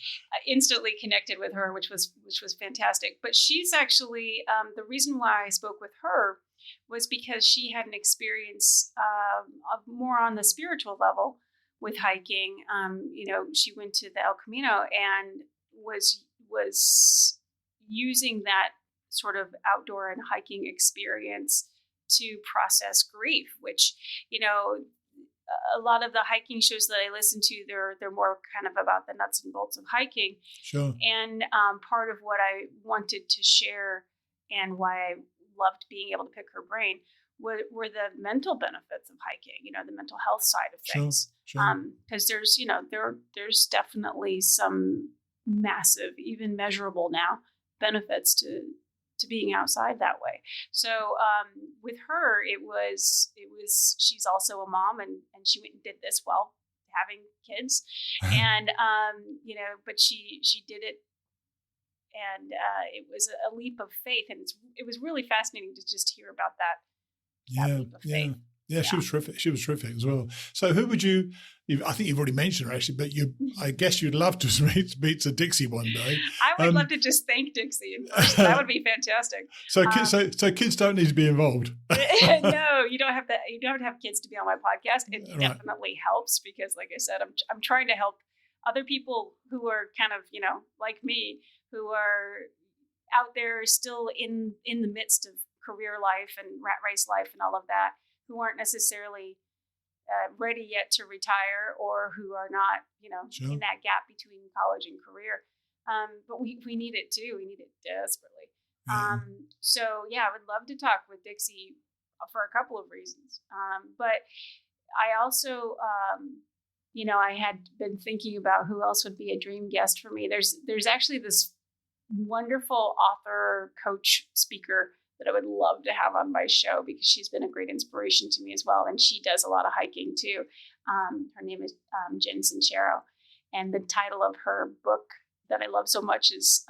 Instantly connected with her, which was fantastic. But she's actually the reason why I spoke with her was because she had an experience of more on the spiritual level with hiking. She went to the El Camino and was using that sort of outdoor and hiking experience to process grief, which, a lot of the hiking shows that I listen to, they're more kind of about the nuts and bolts of hiking. Sure. And part of what I wanted to share and why I loved being able to pick her brain were the mental benefits of hiking, the mental health side of things. Sure. Because there's definitely some massive, even measurable now, benefits to being outside that way. So with her, it was she's also a mom, and she went and did this while having kids, and but she did it, and it was a leap of faith, and it was really fascinating to just hear about that leap of faith. Yeah, she was terrific. She was terrific as well. So who would I think you've already mentioned her actually, but I guess you'd love to meet to Dixie one day. I would love to just thank Dixie in person. That would be fantastic. So kids don't need to be involved. No, you don't have to. You don't have kids to be on my podcast. It definitely helps because, like I said, I'm trying to help other people who are kind of like me, who are out there still in the midst of career life and rat race life and all of that, who aren't necessarily ready yet to retire, or who are not, Sure. in that gap between college and career. But we need it too. We need it desperately. Yeah. I would love to talk with Dixie for a couple of reasons. But I also, I had been thinking about who else would be a dream guest for me. There's actually this wonderful author, coach, speaker that I would love to have on my show because she's been a great inspiration to me as well. And she does a lot of hiking too. Her name is Jen Sincero. And the title of her book that I love so much is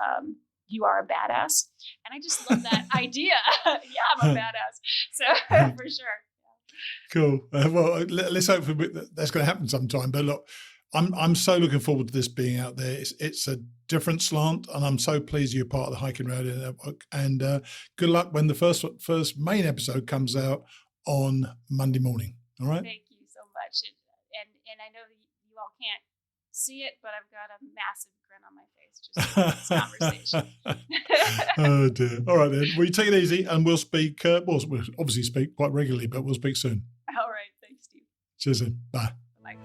You Are a Badass. And I just love that idea. Yeah, I'm a badass. So for sure. Cool. Well, let's hope that's going to happen sometime. But look, I'm so looking forward to this being out there. It's a different slant, and I'm so pleased you're part of the Hiking Radio Network. And good luck when the first main episode comes out on Monday morning. All right. Thank you so much. And I know that you all can't see it, but I've got a massive grin on my face just for this conversation. Oh dear. All right then. Well, you take it easy, and we'll speak. We'll obviously speak quite regularly, but we'll speak soon. All right. Thanks, Steve. Cheers then. Bye. Bye.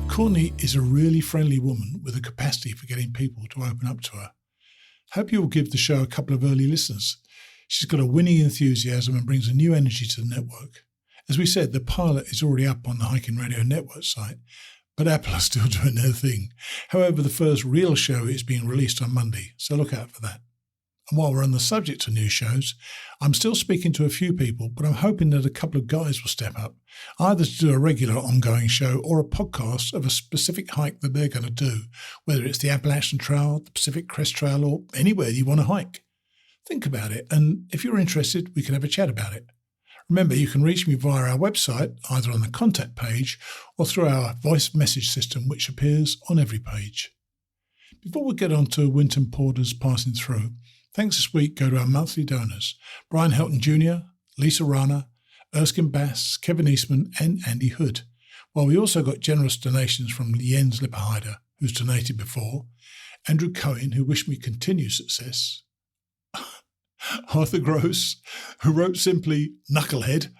Courtney is a really friendly woman with a capacity for getting people to open up to her. Hope you will give the show a couple of early listeners. She's got a winning enthusiasm and brings a new energy to the network. As we said, the pilot is already up on the Hiking Radio Network site, but Apple are still doing their thing. However, the first real show is being released on Monday, so look out for that. And while we're on the subject of new shows, I'm still speaking to a few people, but I'm hoping that a couple of guys will step up, either to do a regular ongoing show or a podcast of a specific hike that they're going to do, whether it's the Appalachian Trail, the Pacific Crest Trail, or anywhere you want to hike. Think about it, and if you're interested, we can have a chat about it. Remember, you can reach me via our website, either on the contact page or through our voice message system, which appears on every page. Before we get on to Winton Porter's Passing Through, thanks this week go to our monthly donors, Brian Helton Jr., Lisa Rana, Erskine Bass, Kevin Eastman and Andy Hood. While we also got generous donations from Jens Lipperheider, who's donated before, Andrew Cohen, who wished me continued success, Arthur Gross, who wrote simply, knucklehead.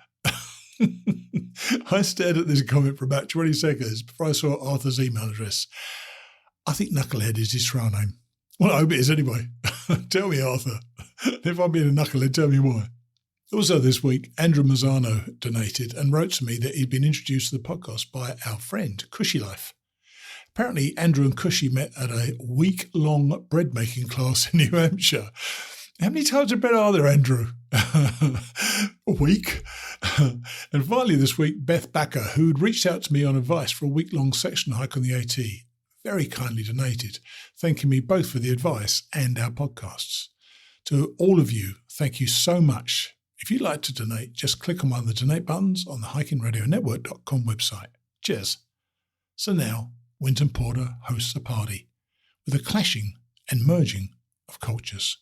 I stared at this comment for about 20 seconds before I saw Arthur's email address. I think knucklehead is his trial name. Well, I hope it is anyway. Tell me, Arthur. If I'm being a knucklehead, tell me why. Also this week, Andrew Mazzano donated and wrote to me that he'd been introduced to the podcast by our friend, Cushy Life. Apparently, Andrew and Cushy met at a week-long bread-making class in New Hampshire. How many types of bread are there, Andrew? A week. And finally this week, Beth Backer, who'd reached out to me on advice for a week-long section hike on the AT. very kindly donated, thanking me both for the advice and our podcasts. To all of you, thank you so much. If you'd like to donate, just click on one of the donate buttons on the hikingradionetwork.com website. Cheers. So now, Winton Porter hosts a party with a clashing and merging of cultures.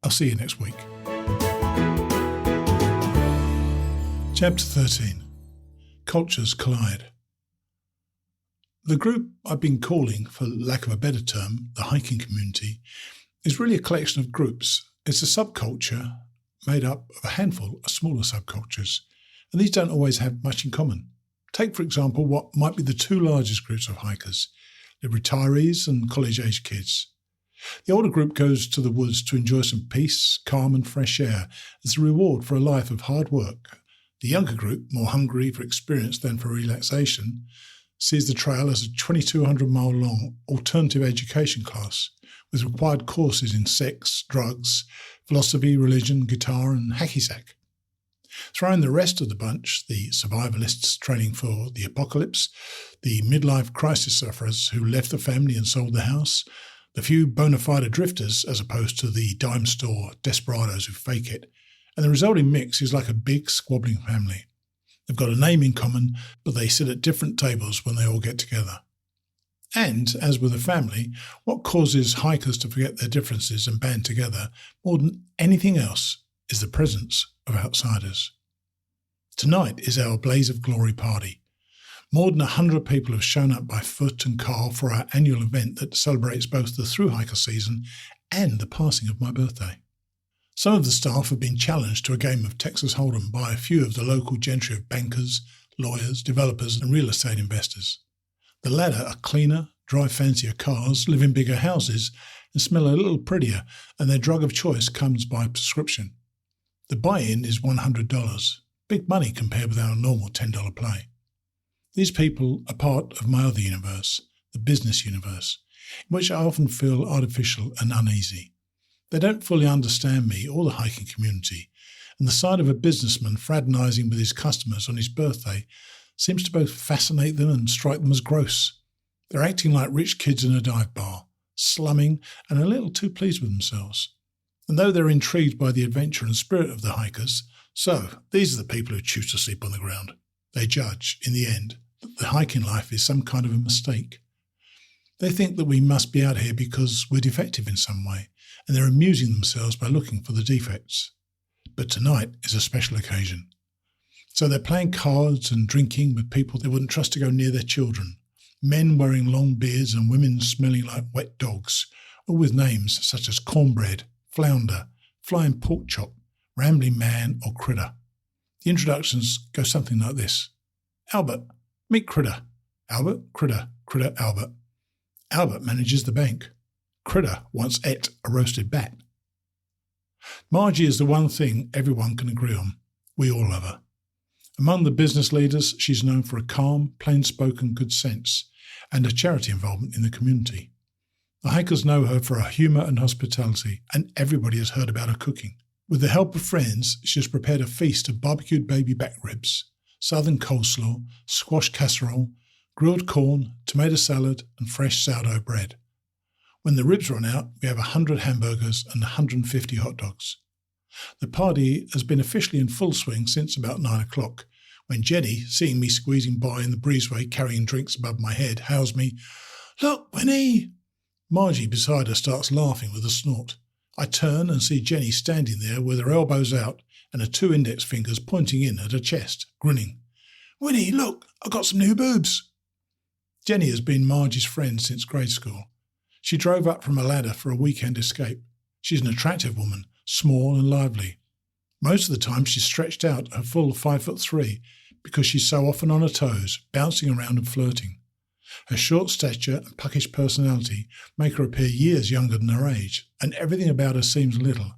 I'll see you next week. Chapter 13. Cultures Collide. The group I've been calling, for lack of a better term, the hiking community, is really a collection of groups. It's a subculture made up of a handful of smaller subcultures, and these don't always have much in common. Take, for example, what might be the two largest groups of hikers, the retirees and college-age kids. The older group goes to the woods to enjoy some peace, calm and fresh air as a reward for a life of hard work. The younger group, more hungry for experience than for relaxation, sees the trail as a 2,200-mile-long alternative education class with required courses in sex, drugs, philosophy, religion, guitar and hacky sack. Throw in the rest of the bunch, the survivalists training for the apocalypse, the midlife crisis sufferers who left the family and sold the house, the few bona fide drifters as opposed to the dime store desperados who fake it, and the resulting mix is like a big squabbling family. They've got a name in common, but they sit at different tables when they all get together. And, as with a family, what causes hikers to forget their differences and band together more than anything else is the presence of outsiders. Tonight is our Blaze of Glory party. More than 100 people have shown up by foot and car for our annual event that celebrates both the thru-hiker season and the passing of my birthday. Some of the staff have been challenged to a game of Texas Hold'em by a few of the local gentry of bankers, lawyers, developers and real estate investors. The latter are cleaner, drive fancier cars, live in bigger houses and smell a little prettier, and their drug of choice comes by prescription. The buy-in is $100, big money compared with our normal $10 play. These people are part of my other universe, the business universe, in which I often feel artificial and uneasy. They don't fully understand me or the hiking community, and the sight of a businessman fraternising with his customers on his birthday seems to both fascinate them and strike them as gross. They're acting like rich kids in a dive bar, slumming and a little too pleased with themselves. And though they're intrigued by the adventure and spirit of the hikers, so these are the people who choose to sleep on the ground. They judge, in the end, that the hiking life is some kind of a mistake. They think that we must be out here because we're defective in some way, and they're amusing themselves by looking for the defects. But tonight is a special occasion. So they're playing cards and drinking with people they wouldn't trust to go near their children, men wearing long beards and women smelling like wet dogs, all with names such as Cornbread, Flounder, Flying Pork Chop, Rambling Man or Critter. The introductions go something like this. Albert, meet Critter. Albert, Critter, Critter, Albert. Albert manages the bank. Critter once ate a roasted bat. Margie is the one thing everyone can agree on. We all love her. Among the business leaders, she's known for a calm, plain-spoken good sense and a charity involvement in the community. The hikers know her for her humour and hospitality, and everybody has heard about her cooking. With the help of friends, she has prepared a feast of barbecued baby back ribs, southern coleslaw, squash casserole, grilled corn, tomato salad and fresh sourdough bread. When the ribs run out, we have 100 hamburgers and 150 hot dogs. The party has been officially in full swing since about 9 o'clock, when Jenny, seeing me squeezing by in the breezeway carrying drinks above my head, hails me, "Look, Winnie!" Margie beside her starts laughing with a snort. I turn and see Jenny standing there with her elbows out and her 2 index fingers pointing in at her chest, grinning. "Winnie, look, I've got some new boobs." Jenny has been Margie's friend since grade school. She drove up from a ladder for a weekend escape. She's an attractive woman, small and lively. Most of the time she's stretched out her full 5'3" because she's so often on her toes, bouncing around and flirting. Her short stature and puckish personality make her appear years younger than her age, and everything about her seems little.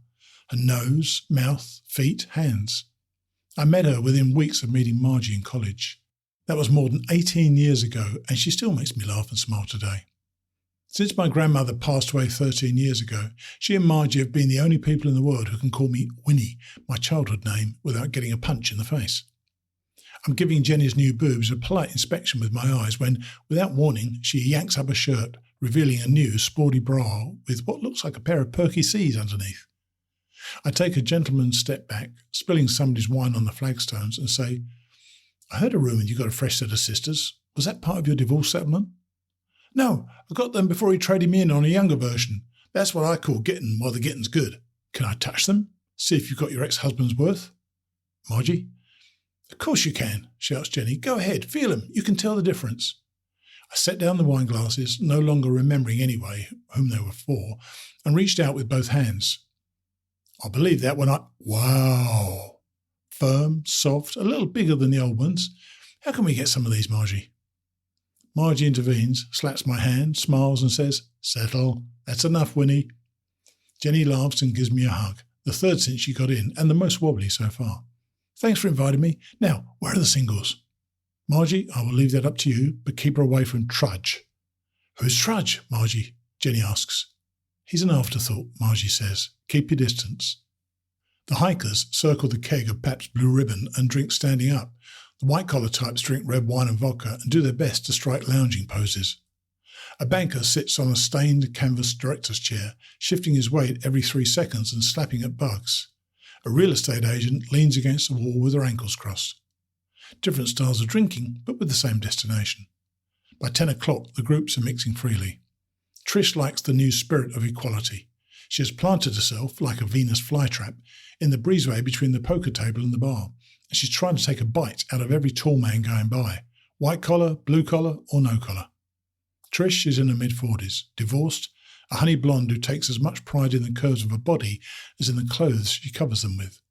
Her nose, mouth, feet, hands. I met her within weeks of meeting Margie in college. That was more than 18 years ago, and she still makes me laugh and smile today. Since my grandmother passed away 13 years ago, she and Margie have been the only people in the world who can call me Winnie, my childhood name, without getting a punch in the face. I'm giving Jenny's new boobs a polite inspection with my eyes when, without warning, she yanks up a shirt, revealing a new sporty bra with what looks like a pair of perky C's underneath. I take a gentleman's step back, spilling somebody's wine on the flagstones, and say, I heard a rumour you got a fresh set of sisters. Was that part of your divorce settlement? No, I got them before he traded me in on a younger version. That's what I call getting while the getting's good. Can I touch them? See if you've got your ex-husband's worth? Margie? Of course you can, shouts Jenny. Go ahead, feel them. You can tell the difference. I set down the wine glasses, no longer remembering anyway whom they were for, and reached out with both hands. I'll believe that when Wow! Firm, soft, a little bigger than the old ones. How can we get some of these, Margie? Margie intervenes, slaps my hand, smiles and says, Settle. That's enough, Winnie. Jenny laughs and gives me a hug, the third since she got in and the most wobbly so far. Thanks for inviting me. Now, where are the singles? Margie, I will leave that up to you, but keep her away from Trudge. Who's Trudge, Margie? Jenny asks. He's an afterthought, Margie says. Keep your distance. The hikers circle the keg of Pabst Blue Ribbon and drink standing up. The white-collar types drink red wine and vodka and do their best to strike lounging poses. A banker sits on a stained canvas director's chair, shifting his weight every 3 seconds and slapping at bugs. A real estate agent leans against the wall with her ankles crossed. Different styles of drinking, but with the same destination. By 10 o'clock, the groups are mixing freely. Trish likes the new spirit of equality. She has planted herself, like a Venus flytrap, in the breezeway between the poker table and the bar, and she's trying to take a bite out of every tall man going by, white collar, blue collar, or no collar. Trish is in her mid-40s, divorced, a honey blonde who takes as much pride in the curves of her body as in the clothes she covers them with.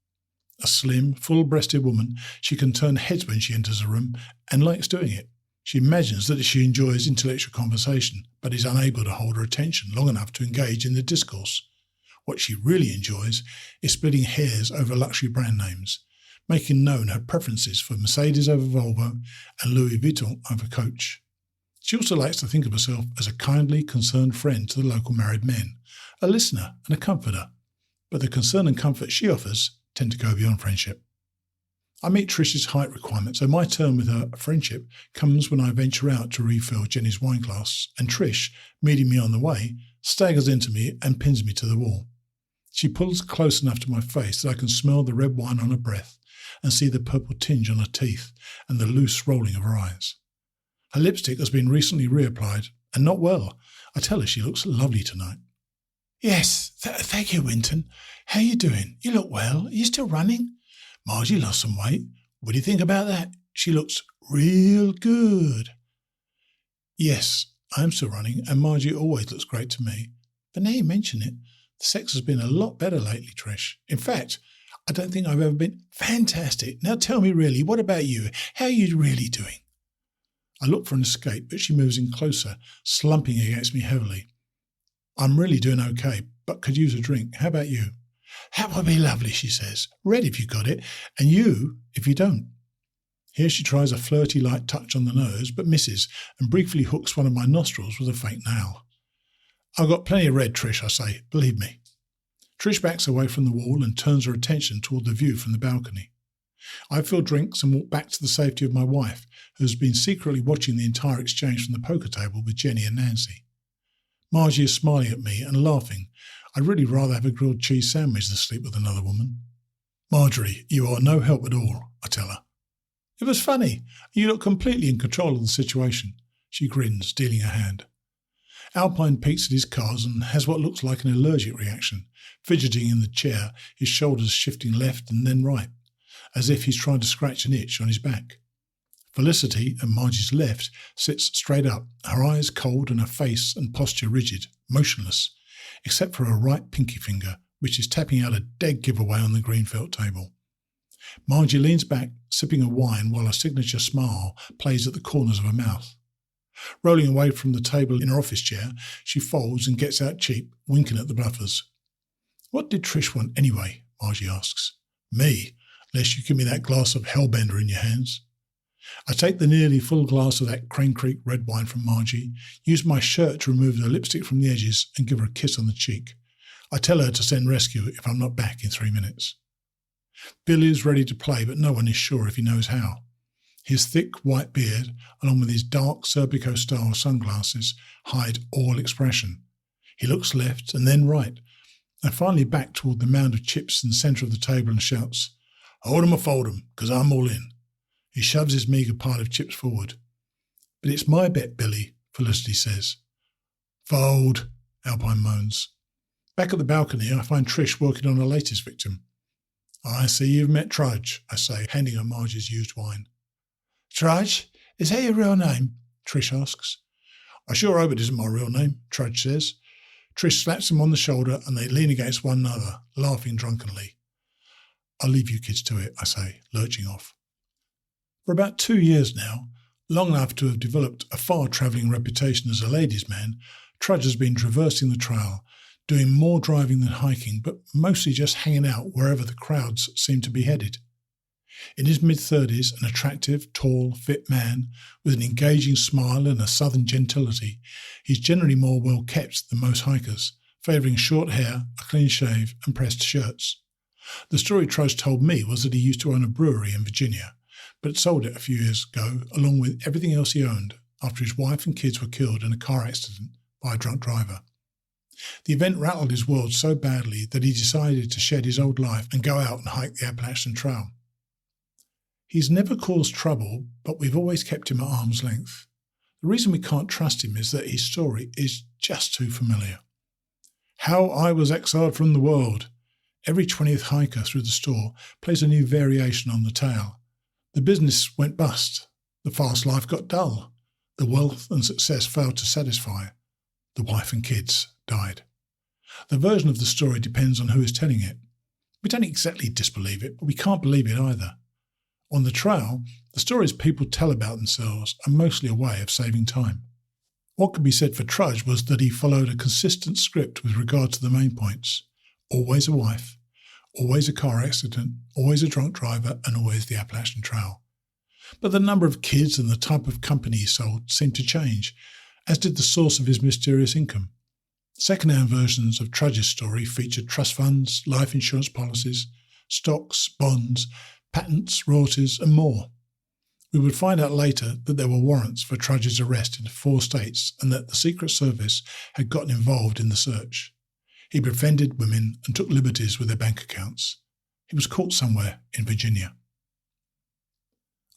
A slim, full-breasted woman, she can turn heads when she enters a room and likes doing it. She imagines that she enjoys intellectual conversation, but is unable to hold her attention long enough to engage in the discourse. What she really enjoys is splitting hairs over luxury brand names, making known her preferences for Mercedes over Volvo and Louis Vuitton over Coach. She also likes to think of herself as a kindly, concerned friend to the local married men, a listener and a comforter, but the concern and comfort she offers tend to go beyond friendship. I meet Trish's height requirement, so my turn with her friendship comes when I venture out to refill Jenny's wine glass, and Trish, meeting me on the way, staggers into me and pins me to the wall. She pulls close enough to my face that I can smell the red wine on her breath and see the purple tinge on her teeth and the loose rolling of her eyes. Her lipstick has been recently reapplied, and not well. I tell her she looks lovely tonight. Yes, thank you, Winton. How are you doing? You look well. Are you still running? Margie lost some weight. What do you think about that? She looks real good. Yes, I'm still running, and Margie always looks great to me. But now you mention it, the sex has been a lot better lately, Trish. In fact, I don't think I've ever been fantastic. Now tell me really, what about you? How are you really doing? I look for an escape, but she moves in closer, slumping against me heavily. I'm really doing okay, but could use a drink. How about you? That would be lovely, she says. Red if you got it, and you if you don't. Here she tries a flirty light touch on the nose, but misses, and briefly hooks one of my nostrils with a fake nail. I've got plenty of red, Trish, I say. Believe me. Trish backs away from the wall and turns her attention toward the view from the balcony. I fill drinks and walk back to the safety of my wife, who has been secretly watching the entire exchange from the poker table with Jenny and Nancy. Margie is smiling at me and laughing. I'd really rather have a grilled cheese sandwich than sleep with another woman. Marjorie, you are no help at all, I tell her. It was funny. You look completely in control of the situation. She grins, dealing a hand. Alpine peeks at his cards and has what looks like an allergic reaction, fidgeting in the chair, his shoulders shifting left and then right, as if he's trying to scratch an itch on his back. Felicity, at Margie's left, sits straight up, her eyes cold and her face and posture rigid, motionless, except for her right pinky finger, which is tapping out a dead giveaway on the green felt table. Margie leans back, sipping a wine while a signature smile plays at the corners of her mouth. Rolling away from the table in her office chair, she folds and gets out cheap, winking at the bluffers. What did Trish want anyway? Margie asks. Me, unless you give me that glass of Hellbender in your hands. I take the nearly full glass of that Crane Creek red wine from Margie, use my shirt to remove the lipstick from the edges and give her a kiss on the cheek. I tell her to send rescue if I'm not back in 3 minutes. Billy is ready to play, but no one is sure if he knows how. His thick white beard, along with his dark Serpico-style sunglasses, hide all expression. He looks left and then right, and finally back toward the mound of chips in the centre of the table and shouts, "Hold 'em or fold 'em, 'cause I'm all in." He shoves his meagre pile of chips forward. "But it's my bet, Billy," Felicity says. "Fold," Alpine moans. Back at the balcony, I find Trish working on her latest victim. "I see you've met Trudge," I say, handing her Marge's used wine. "Trudge? Is that your real name?" Trish asks. "I sure hope it isn't my real name," Trudge says. Trish slaps him on the shoulder and they lean against one another, laughing drunkenly. "I'll leave you kids to it," I say, lurching off. For about 2 years now, long enough to have developed a far-travelling reputation as a ladies' man, Trudge has been traversing the trail, doing more driving than hiking, but mostly just hanging out wherever the crowds seem to be headed. In his mid-30s, an attractive, tall, fit man with an engaging smile and a southern gentility, he's generally more well-kept than most hikers, favouring short hair, a clean shave and pressed shirts. The story Trudge told me was that he used to own a brewery in Virginia, but had sold it a few years ago, along with everything else he owned, after his wife and kids were killed in a car accident by a drunk driver. The event rattled his world so badly that he decided to shed his old life and go out and hike the Appalachian Trail. He's never caused trouble, but we've always kept him at arm's length. The reason we can't trust him is that his story is just too familiar. "How I was exiled from the world." Every 20th hiker through the store plays a new variation on the tale. The business went bust. The fast life got dull. The wealth and success failed to satisfy. The wife and kids died. The version of the story depends on who is telling it. We don't exactly disbelieve it, but we can't believe it either. On the trail, the stories people tell about themselves are mostly a way of saving time. What could be said for Trudge was that he followed a consistent script with regard to the main points. Always a wife, always a car accident, always a drunk driver, and always the Appalachian Trail. But the number of kids and the type of company he sold seemed to change, as did the source of his mysterious income. Second-hand versions of Trudge's story featured trust funds, life insurance policies, stocks, bonds, patents, royalties, and more. We would find out later that there were warrants for Trudge's arrest in 4 states and that the Secret Service had gotten involved in the search. He befriended women and took liberties with their bank accounts. He was caught somewhere in Virginia.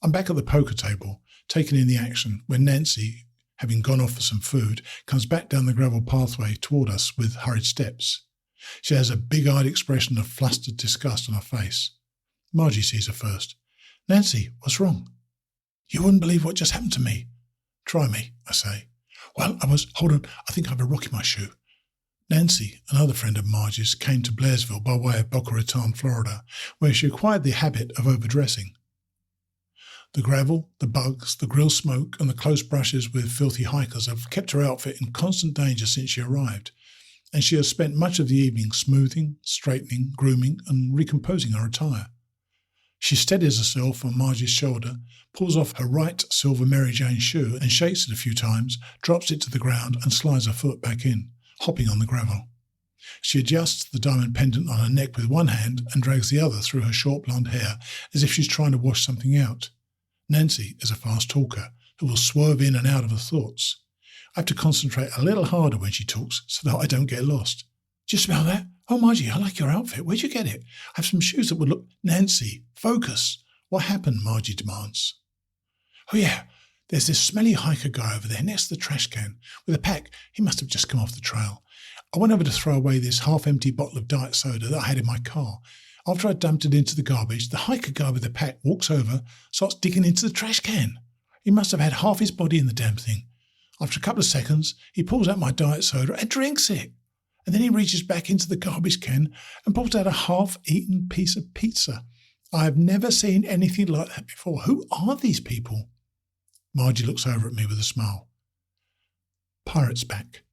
I'm back at the poker table, taking in the action, when Nancy, having gone off for some food, comes back down the gravel pathway toward us with hurried steps. She has a big-eyed expression of flustered disgust on her face. Margie sees her first. "Nancy, what's wrong?" "You wouldn't believe what just happened to me." "Try me," I say. "Well, hold on, I think I have a rock in my shoe." Nancy, another friend of Margie's, came to Blairsville by way of Boca Raton, Florida, where she acquired the habit of overdressing. The gravel, the bugs, the grill smoke, and the close brushes with filthy hikers have kept her outfit in constant danger since she arrived, and she has spent much of the evening smoothing, straightening, grooming, and recomposing her attire. She steadies herself on Margie's shoulder, pulls off her right silver Mary Jane shoe and shakes it a few times, drops it to the ground and slides her foot back in, hopping on the gravel. She adjusts the diamond pendant on her neck with one hand and drags the other through her short blonde hair as if she's trying to wash something out. Nancy is a fast talker who will swerve in and out of her thoughts. I have to concentrate a little harder when she talks so that I don't get lost. "Do you smell that? Oh, Margie, I like your outfit. Where'd you get it? I have some shoes that would look—" "Nancy, focus. What happened?" Margie demands. "Oh, yeah. There's this smelly hiker guy over there next to the trash can with a pack. He must have just come off the trail. I went over to throw away this half-empty bottle of diet soda that I had in my car. After I dumped it into the garbage, the hiker guy with the pack walks over, starts digging into the trash can. He must have had half his body in the damn thing. After a couple of seconds, he pulls out my diet soda and drinks it. And then he reaches back into the garbage can and pulls out a half-eaten piece of pizza. I have never seen anything like that before. Who are these people?" Margie looks over at me with a smile. Pirate's back.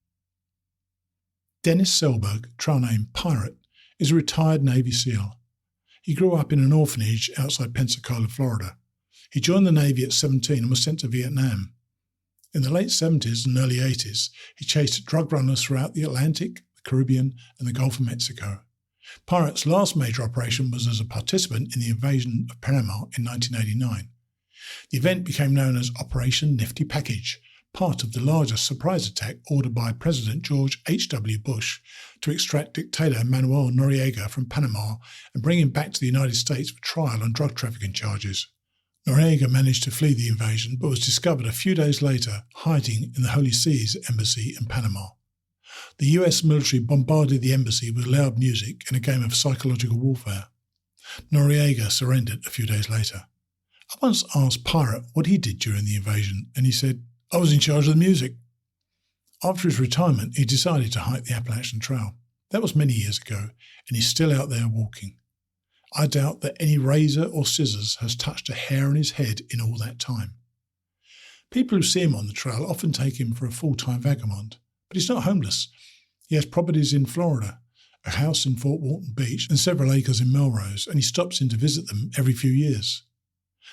Dennis Selberg, trial name Pirate, is a retired Navy SEAL. He grew up in an orphanage outside Pensacola, Florida. He joined the Navy at 17 and was sent to Vietnam. In the late 70s and early 80s, he chased drug runners throughout the Atlantic, the Caribbean, and the Gulf of Mexico. Pirate's last major operation was as a participant in the invasion of Panama in 1989. The event became known as Operation Nifty Package, part of the largest surprise attack ordered by President George H.W. Bush to extract dictator Manuel Noriega from Panama and bring him back to the United States for trial on drug trafficking charges. Noriega managed to flee the invasion but was discovered a few days later hiding in the Holy See's embassy in Panama. The US military bombarded the embassy with loud music in a game of psychological warfare. Noriega surrendered a few days later. I once asked Pirate what he did during the invasion, and he said, "I was in charge of the music." After his retirement, he decided to hike the Appalachian Trail. That was many years ago, and he's still out there walking. I doubt that any razor or scissors has touched a hair on his head in all that time. People who see him on the trail often take him for a full-time vagabond, but he's not homeless. He has properties in Florida, a house in Fort Walton Beach, and several acres in Melrose, and he stops in to visit them every few years.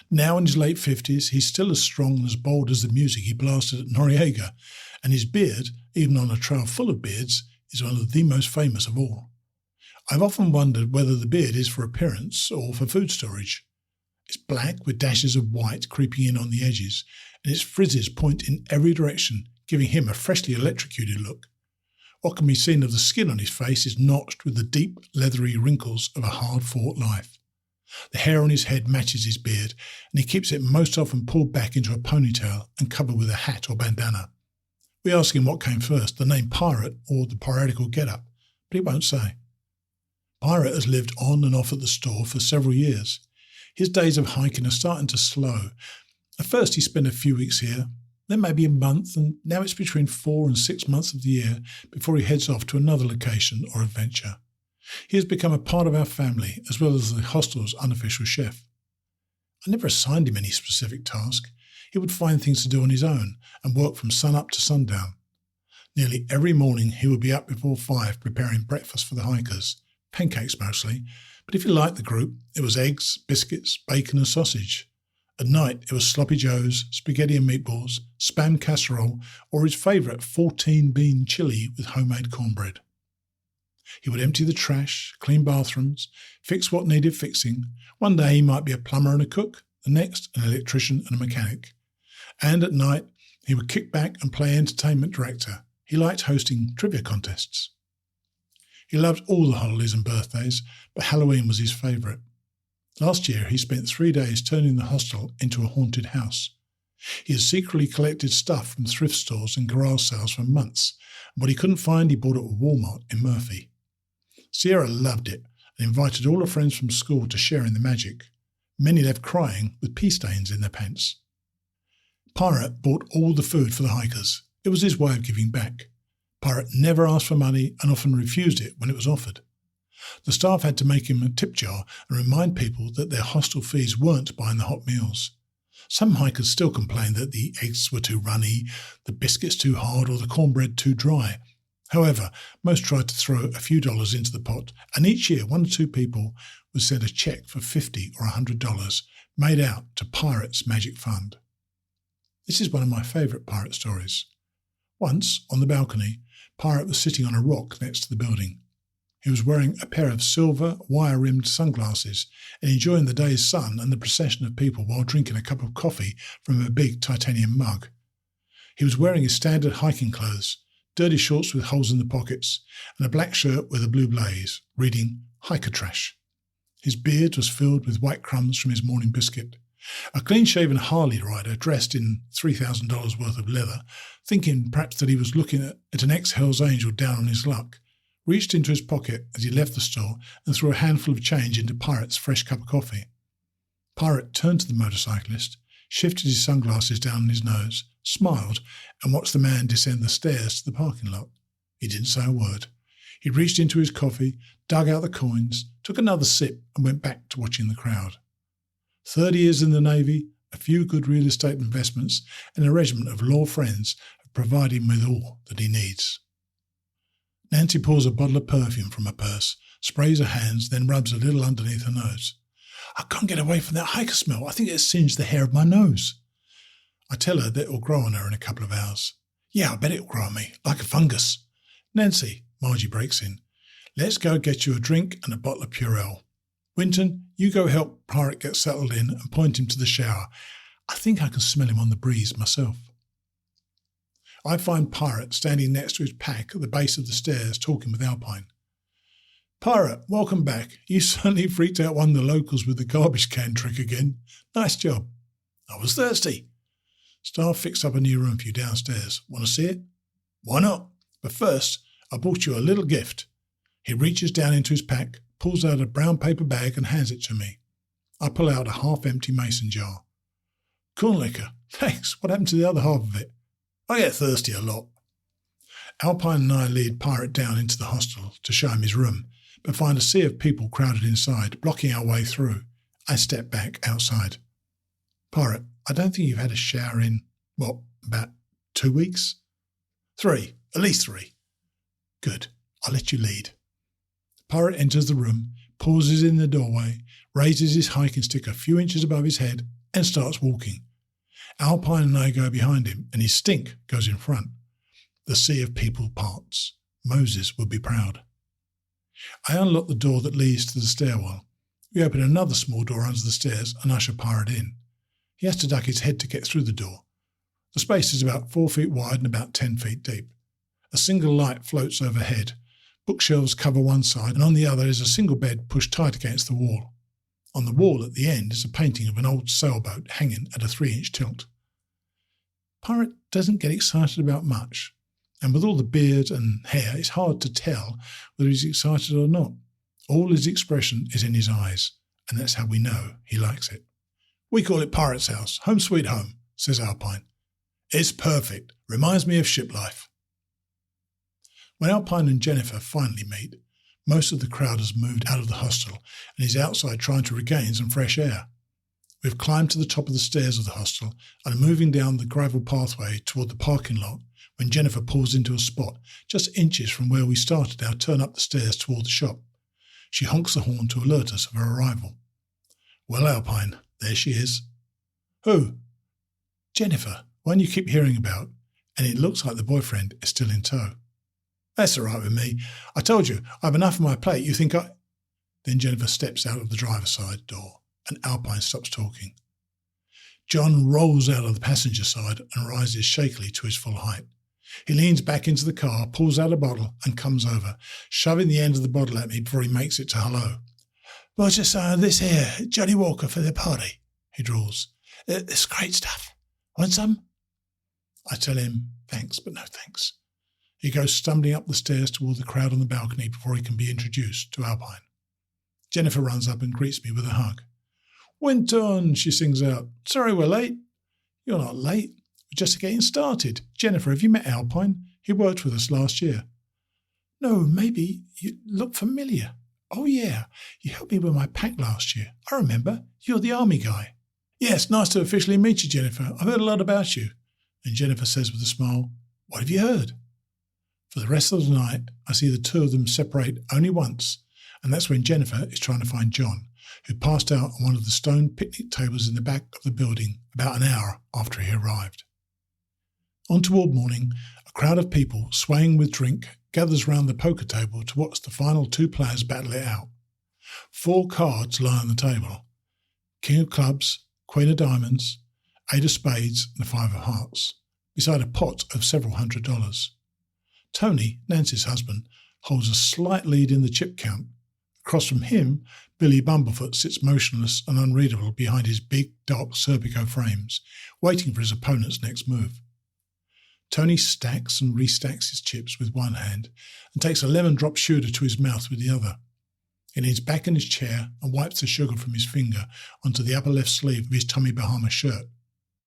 Now in his late 50s, he's still as strong and as bold as the music he blasted at Noriega, and his beard, even on a trail full of beards, is one of the most famous of all. I've often wondered whether the beard is for appearance or for food storage. It's black with dashes of white creeping in on the edges, and its frizzes point in every direction, giving him a freshly electrocuted look. What can be seen of the skin on his face is notched with the deep, leathery wrinkles of a hard-fought life. The hair on his head matches his beard, and he keeps it most often pulled back into a ponytail and covered with a hat or bandana. We ask him what came first, the name Pirate or the piratical get-up, but he won't say. Pirate has lived on and off at the store for several years. His days of hiking are starting to slow. At first he spent a few weeks here, then maybe a month, and now it's between 4 and 6 months of the year before he heads off to another location or adventure. He has become a part of our family, as well as the hostel's unofficial chef. I never assigned him any specific task. He would find things to do on his own and work from sun up to sundown. Nearly every morning he would be up before 5 preparing breakfast for the hikers, pancakes mostly, but if he liked the group, it was eggs, biscuits, bacon and sausage. At night it was sloppy joes, spaghetti and meatballs, spam casserole, or his favourite 14-bean chili with homemade cornbread. He would empty the trash, clean bathrooms, fix what needed fixing. One day he might be a plumber and a cook, the next an electrician and a mechanic. And at night he would kick back and play entertainment director. He liked hosting trivia contests. He loved all the holidays and birthdays, but Halloween was his favourite. Last year he spent 3 days turning the hostel into a haunted house. He had secretly collected stuff from thrift stores and garage sales for months, and what he couldn't find he bought at Walmart in Murphy. Sierra loved it and invited all her friends from school to share in the magic. Many left crying with pea stains in their pants. Pirate bought all the food for the hikers. It was his way of giving back. Pirate never asked for money and often refused it when it was offered. The staff had to make him a tip jar and remind people that their hostel fees weren't buying the hot meals. Some hikers still complained that the eggs were too runny, the biscuits too hard, or the cornbread too dry. However, most tried to throw a few dollars into the pot, and each year 1 or 2 people would send a check for $50 or $100 made out to Pirate's Magic Fund. This is one of my favourite pirate stories. Once, on the balcony, Pirate was sitting on a rock next to the building. He was wearing a pair of silver, wire-rimmed sunglasses and enjoying the day's sun and the procession of people while drinking a cup of coffee from a big titanium mug. He was wearing his standard hiking clothes, dirty shorts with holes in the pockets, and a black shirt with a blue blaze, reading Hiker Trash. His beard was filled with white crumbs from his morning biscuit. A clean-shaven Harley rider dressed in $3,000 worth of leather, thinking perhaps that he was looking at an ex-Hells Angel down on his luck, reached into his pocket as he left the store and threw a handful of change into Pirate's fresh cup of coffee. Pirate turned to the motorcyclist, shifted his sunglasses down on his nose, smiled, and watched the man descend the stairs to the parking lot. He didn't say a word. He reached into his coffee, dug out the coins, took another sip, and went back to watching the crowd. 30 years in the Navy, a few good real estate investments, and a regiment of law friends have provided him with all that he needs. Nancy pulls a bottle of perfume from her purse, sprays her hands, then rubs a little underneath her nose. I can't get away from that hiker smell. I think it singed the hair of my nose. I tell her that it will grow on her in a couple of hours. Yeah, I bet it will grow on me, like a fungus. Nancy, Margie breaks in, let's go get you a drink and a bottle of Purell. Winton, you go help Pirate get settled in and point him to the shower. I think I can smell him on the breeze myself. I find Pirate standing next to his pack at the base of the stairs talking with Alpine. Pirate, welcome back. You certainly freaked out one of the locals with the garbage can trick again. Nice job. I was thirsty. Staff fixed up a new room for you downstairs. Want to see it? Why not? But first, I brought you a little gift. He reaches down into his pack, pulls out a brown paper bag and hands it to me. I pull out a half-empty mason jar. Corn liquor. Thanks. What happened to the other half of it? I get thirsty a lot. Alpine and I lead Pirate down into the hostel to show him his room, but find a sea of people crowded inside, blocking our way through. I step back outside. Pirate, I don't think you've had a shower in, about 2 weeks? 3, at least 3. Good, I'll let you lead. Pirate enters the room, pauses in the doorway, raises his hiking stick a few inches above his head, and starts walking. Alpine and I go behind him, and his stink goes in front. The sea of people parts. Moses would be proud. I unlock the door that leads to the stairwell. We open another small door under the stairs and usher Pirate in. He has to duck his head to get through the door. The space is about 4 feet wide and about 10 feet deep. A single light floats overhead. Bookshelves cover one side, and on the other is a single bed pushed tight against the wall. On the wall at the end is a painting of an old sailboat hanging at a 3-inch tilt. Pirate doesn't get excited about much, and with all the beard and hair, it's hard to tell whether he's excited or not. All his expression is in his eyes, and that's how we know he likes it. We call it Pirate's House, home sweet home, says Alpine. It's perfect, reminds me of ship life. When Alpine and Jennifer finally meet, most of the crowd has moved out of the hostel and is outside trying to regain some fresh air. We've climbed to the top of the stairs of the hostel and are moving down the gravel pathway toward the parking lot when Jennifer pulls into a spot just inches from where we started our turn up the stairs toward the shop. She honks the horn to alert us of her arrival. Well, Alpine, there she is. Who? Jennifer, one you keep hearing about, and it looks like the boyfriend is still in tow. That's all right with me. I told you, I have enough on my plate. You think I... Then Jennifer steps out of the driver's side door and Alpine stops talking. John rolls out of the passenger side and rises shakily to his full height. He leans back into the car, pulls out a bottle and comes over, shoving the end of the bottle at me before he makes it to hello. Roger, this here, Johnny Walker for the party, he drawls. It's great stuff. Want some? I tell him, thanks, but no thanks. He goes stumbling up the stairs toward the crowd on the balcony before he can be introduced to Alpine. Jennifer runs up and greets me with a hug. Winton, she sings out. Sorry we're late. You're not late. We're just getting started. Jennifer, have you met Alpine? He worked with us last year. No, maybe. You look familiar. Oh, yeah. You helped me with my pack last year. I remember. You're the army guy. Yes, nice to officially meet you, Jennifer. I've heard a lot about you. And Jennifer says with a smile, What have you heard? For the rest of the night, I see the two of them separate only once, and that's when Jennifer is trying to find John, who passed out on one of the stone picnic tables in the back of the building about an hour after he arrived. On toward morning, a crowd of people, swaying with drink, gathers round the poker table to watch the final 2 players battle it out. 4 cards lie on the table. King of clubs, Queen of diamonds, 8 of spades and 5 of hearts, beside a pot of several $100s. Tony, Nancy's husband, holds a slight lead in the chip count. Across from him, Billy Bumblefoot sits motionless and unreadable behind his big, dark Serpico frames, waiting for his opponent's next move. Tony stacks and restacks his chips with one hand and takes a lemon-drop shooter to his mouth with the other. He leans back in his chair and wipes the sugar from his finger onto the upper left sleeve of his Tommy Bahama shirt.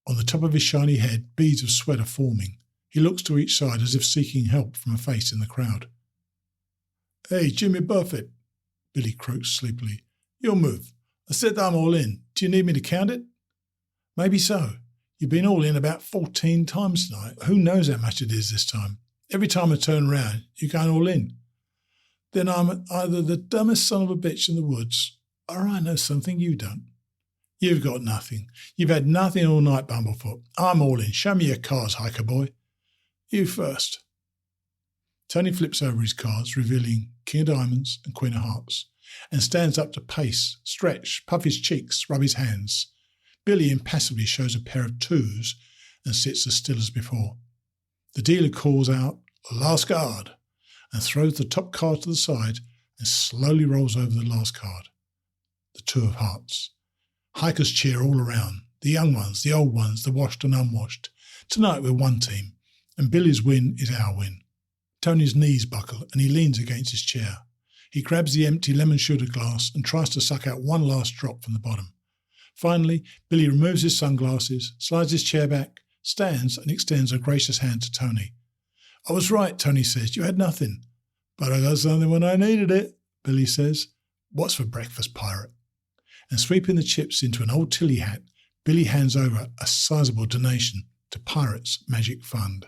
On the top of his shiny head, beads of sweat are forming. He looks to each side as if seeking help from a face in the crowd. Hey, Jimmy Buffett, Billy croaks sleepily. Your move. I said I'm all in. Do you need me to count it? Maybe so. You've been all in about 14 times tonight. Who knows how much it is this time? Every time I turn round, you're going all in. Then I'm either the dumbest son of a bitch in the woods, or I know something you don't. You've got nothing. You've had nothing all night, Bumblefoot. I'm all in. Show me your cards, hiker boy. You first. Tony flips over his cards, revealing King of diamonds and Queen of hearts, and stands up to pace, stretch, puff his cheeks, rub his hands. Billy impassively shows a pair of twos and sits as still as before. The dealer calls out, "Last card," and throws the top card to the side and slowly rolls over the last card. The two of hearts. Hikers cheer all around. The young ones, the old ones, the washed and unwashed. Tonight we're one team, and Billy's win is our win. Tony's knees buckle and he leans against his chair. He grabs the empty lemon sugar glass and tries to suck out one last drop from the bottom. Finally, Billy removes his sunglasses, slides his chair back, stands and extends a gracious hand to Tony. "I was right," Tony says. "You had nothing." "But I got something when I needed it," Billy says. "What's for breakfast, pirate?" And sweeping the chips into an old Tilly hat, Billy hands over a sizable donation to Pirate's Magic Fund.